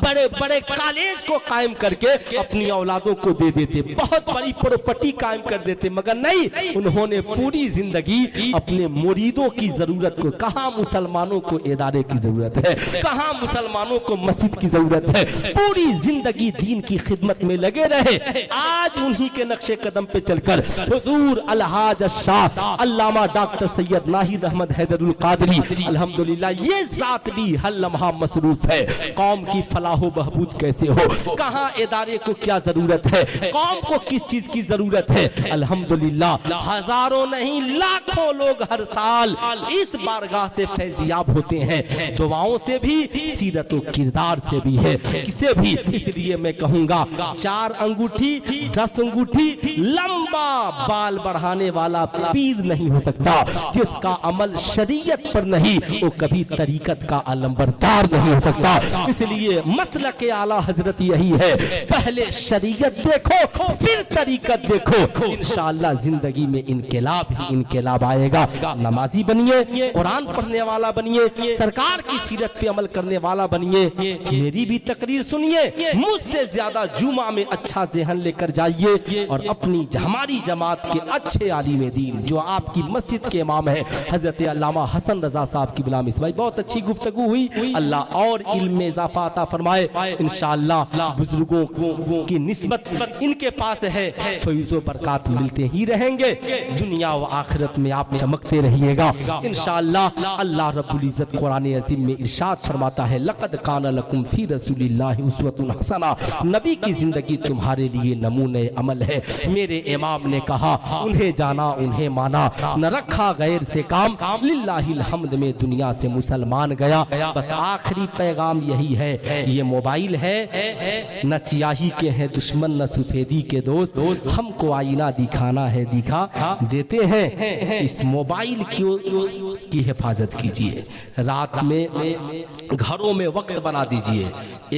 बड़े बड़े कॉलेज को कायम करके अपनी औलादों को दे देते, बहुत बड़ी प्रॉपर्टी कायम कर देते, मगर नहीं, उन्होंने पूरी जिंदगी अपने मुरीदों की जरूरत को, कहाँ मुसलमानों को इदारे की जरूरत है, कहाँ मुसलमानों को मस्जिद की जरूरत है, पूरी जिंदगी दीन की खिदमत में लगे रहे। आज उन्हीं के नक्शे कदम पे चलकर हुजूर अलहाज शाह अल्लामा डॉक्टर सैयद नाहिद अहमद हैदरुल कादरी, अल्हम्दुलिल्लाह, ये जात भी हर लम्हा मसरूफ है। कौम की फलाह बहबूद कैसे हो, कहाँ इदारे को क्या जरूरत है, कौम को किस चीज की जरूरत है। अल्हम्दुलिल्लाह हजारों नहीं लाखों लोग हर साल इस बारगाह से फैजियाब होते हैं, दुआओं से भी, सीरत और किरदार से भी है, किसे भी। इसलिए मैं कहूंगा 4 अंगूठी 10 अंगूठी लंबा बाल बढ़ाने वाला पीर नहीं हो सकता, जिसका अमल शरीयत पर नहीं वो कभी तरीकत का अलंबरदार नहीं हो सकता। इसलिए मसलक आला हजरत यही है, पहले शरीयत शरीयत देखो, फिर तरीकत देखो, इंशाअल्लाह जिंदगी में इनकलाब ही इनकलाब आएगा। नमाजी बनिए, कुरान पढ़ने वाला बनिए, सरकार की सीरत पे अमल करने वाला बनिए। मेरी भी तकरीर सुनिए, मुझसे ज्यादा जुमा में अच्छा ज़हन लेकर जाइए और अपनी हमारी जमात के अच्छे आलिम दीन जो आपकी मस्जिद के इमाम है हजरत अल्लामा हसन रजा साहब की गुलाम इस्माइल, बहुत अच्छी गुफ्तगू हुई। अल्लाह और इल्म में इजाफा अता फरमाए। इंशाअल्लाह बुजुर्गों की निस्बत इनके पास है, फैज़ व बरकत मिलते ही रहेंगे, दुनिया व आखिरत में आप चमकते रहिएगा इंशाअल्लाह। अल्लाह रब्बुल इज्जत कुरान अज़ीम में इरशाद फरमाता है, लक़द कान लकुम फी रसूलिल्लाहि उस्वतुन हसना, नबी की जिंदगी तुम्हारे लिए नमूने अमल है। मेरे इमाम ने कहा, उन्हें जाना उन्हें माना, न रखा गैर से काम, लिल्लाहिल हम्द में दुनिया से मुसलमान गया। बस आखिरी पैगाम यही है, ये मोबाइल है न सियाही के हैं दुश्मन न सफेदी के दोस्त, हमको आईना दिखाना है दिखा देते हैं। इस मोबाइल की हिफाजत कीजिए, रात में घरों में वक्त बना दीजिए,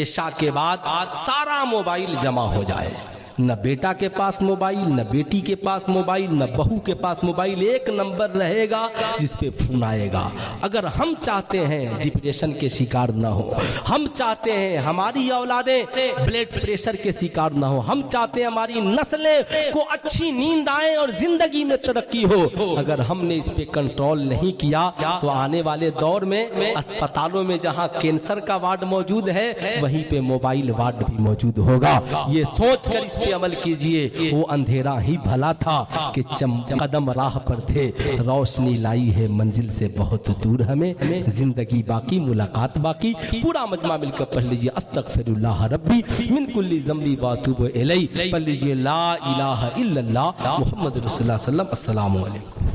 ऐशा के बाद सारा मोबाइल जमा हो जाए। न बेटा के पास मोबाइल, न बेटी के पास मोबाइल, न बहू के पास मोबाइल, एक नंबर रहेगा जिस पे फोन आएगा। अगर हम चाहते हैं डिप्रेशन के शिकार न हो, हम चाहते हैं हमारी औलादें ब्लड प्रेशर के शिकार न हो, हम चाहते हैं हमारी नस्लें को अच्छी नींद आए और जिंदगी में तरक्की हो, अगर हमने इस पे कंट्रोल नहीं किया तो आने वाले दौर में अस्पतालों में जहां कैंसर का वार्ड मौजूद है वहीं पे मोबाइल वार्ड भी मौजूद होगा। ये सोच कर इस अमल कीजिए। वो अंधेरा ही भला था कि कदम राह पर थे, रोशनी लाई है मंजिल से बहुत दूर हमें, जिंदगी बाकी मुलाकात बाकी। पूरा मजमा मिलकर पढ़ लीजिए, अस्तगफिरुल्लाह रब्बी मिन कुल्ली ज़ंबी व अतूबु इलैह। पढ़ लीजिए ला इलाहा इल्लल्लाह मुहम्मद रसूलुल्लाह सल्लल्लाहु अलैहि वसल्लम। अस्सलामु अलैकुम।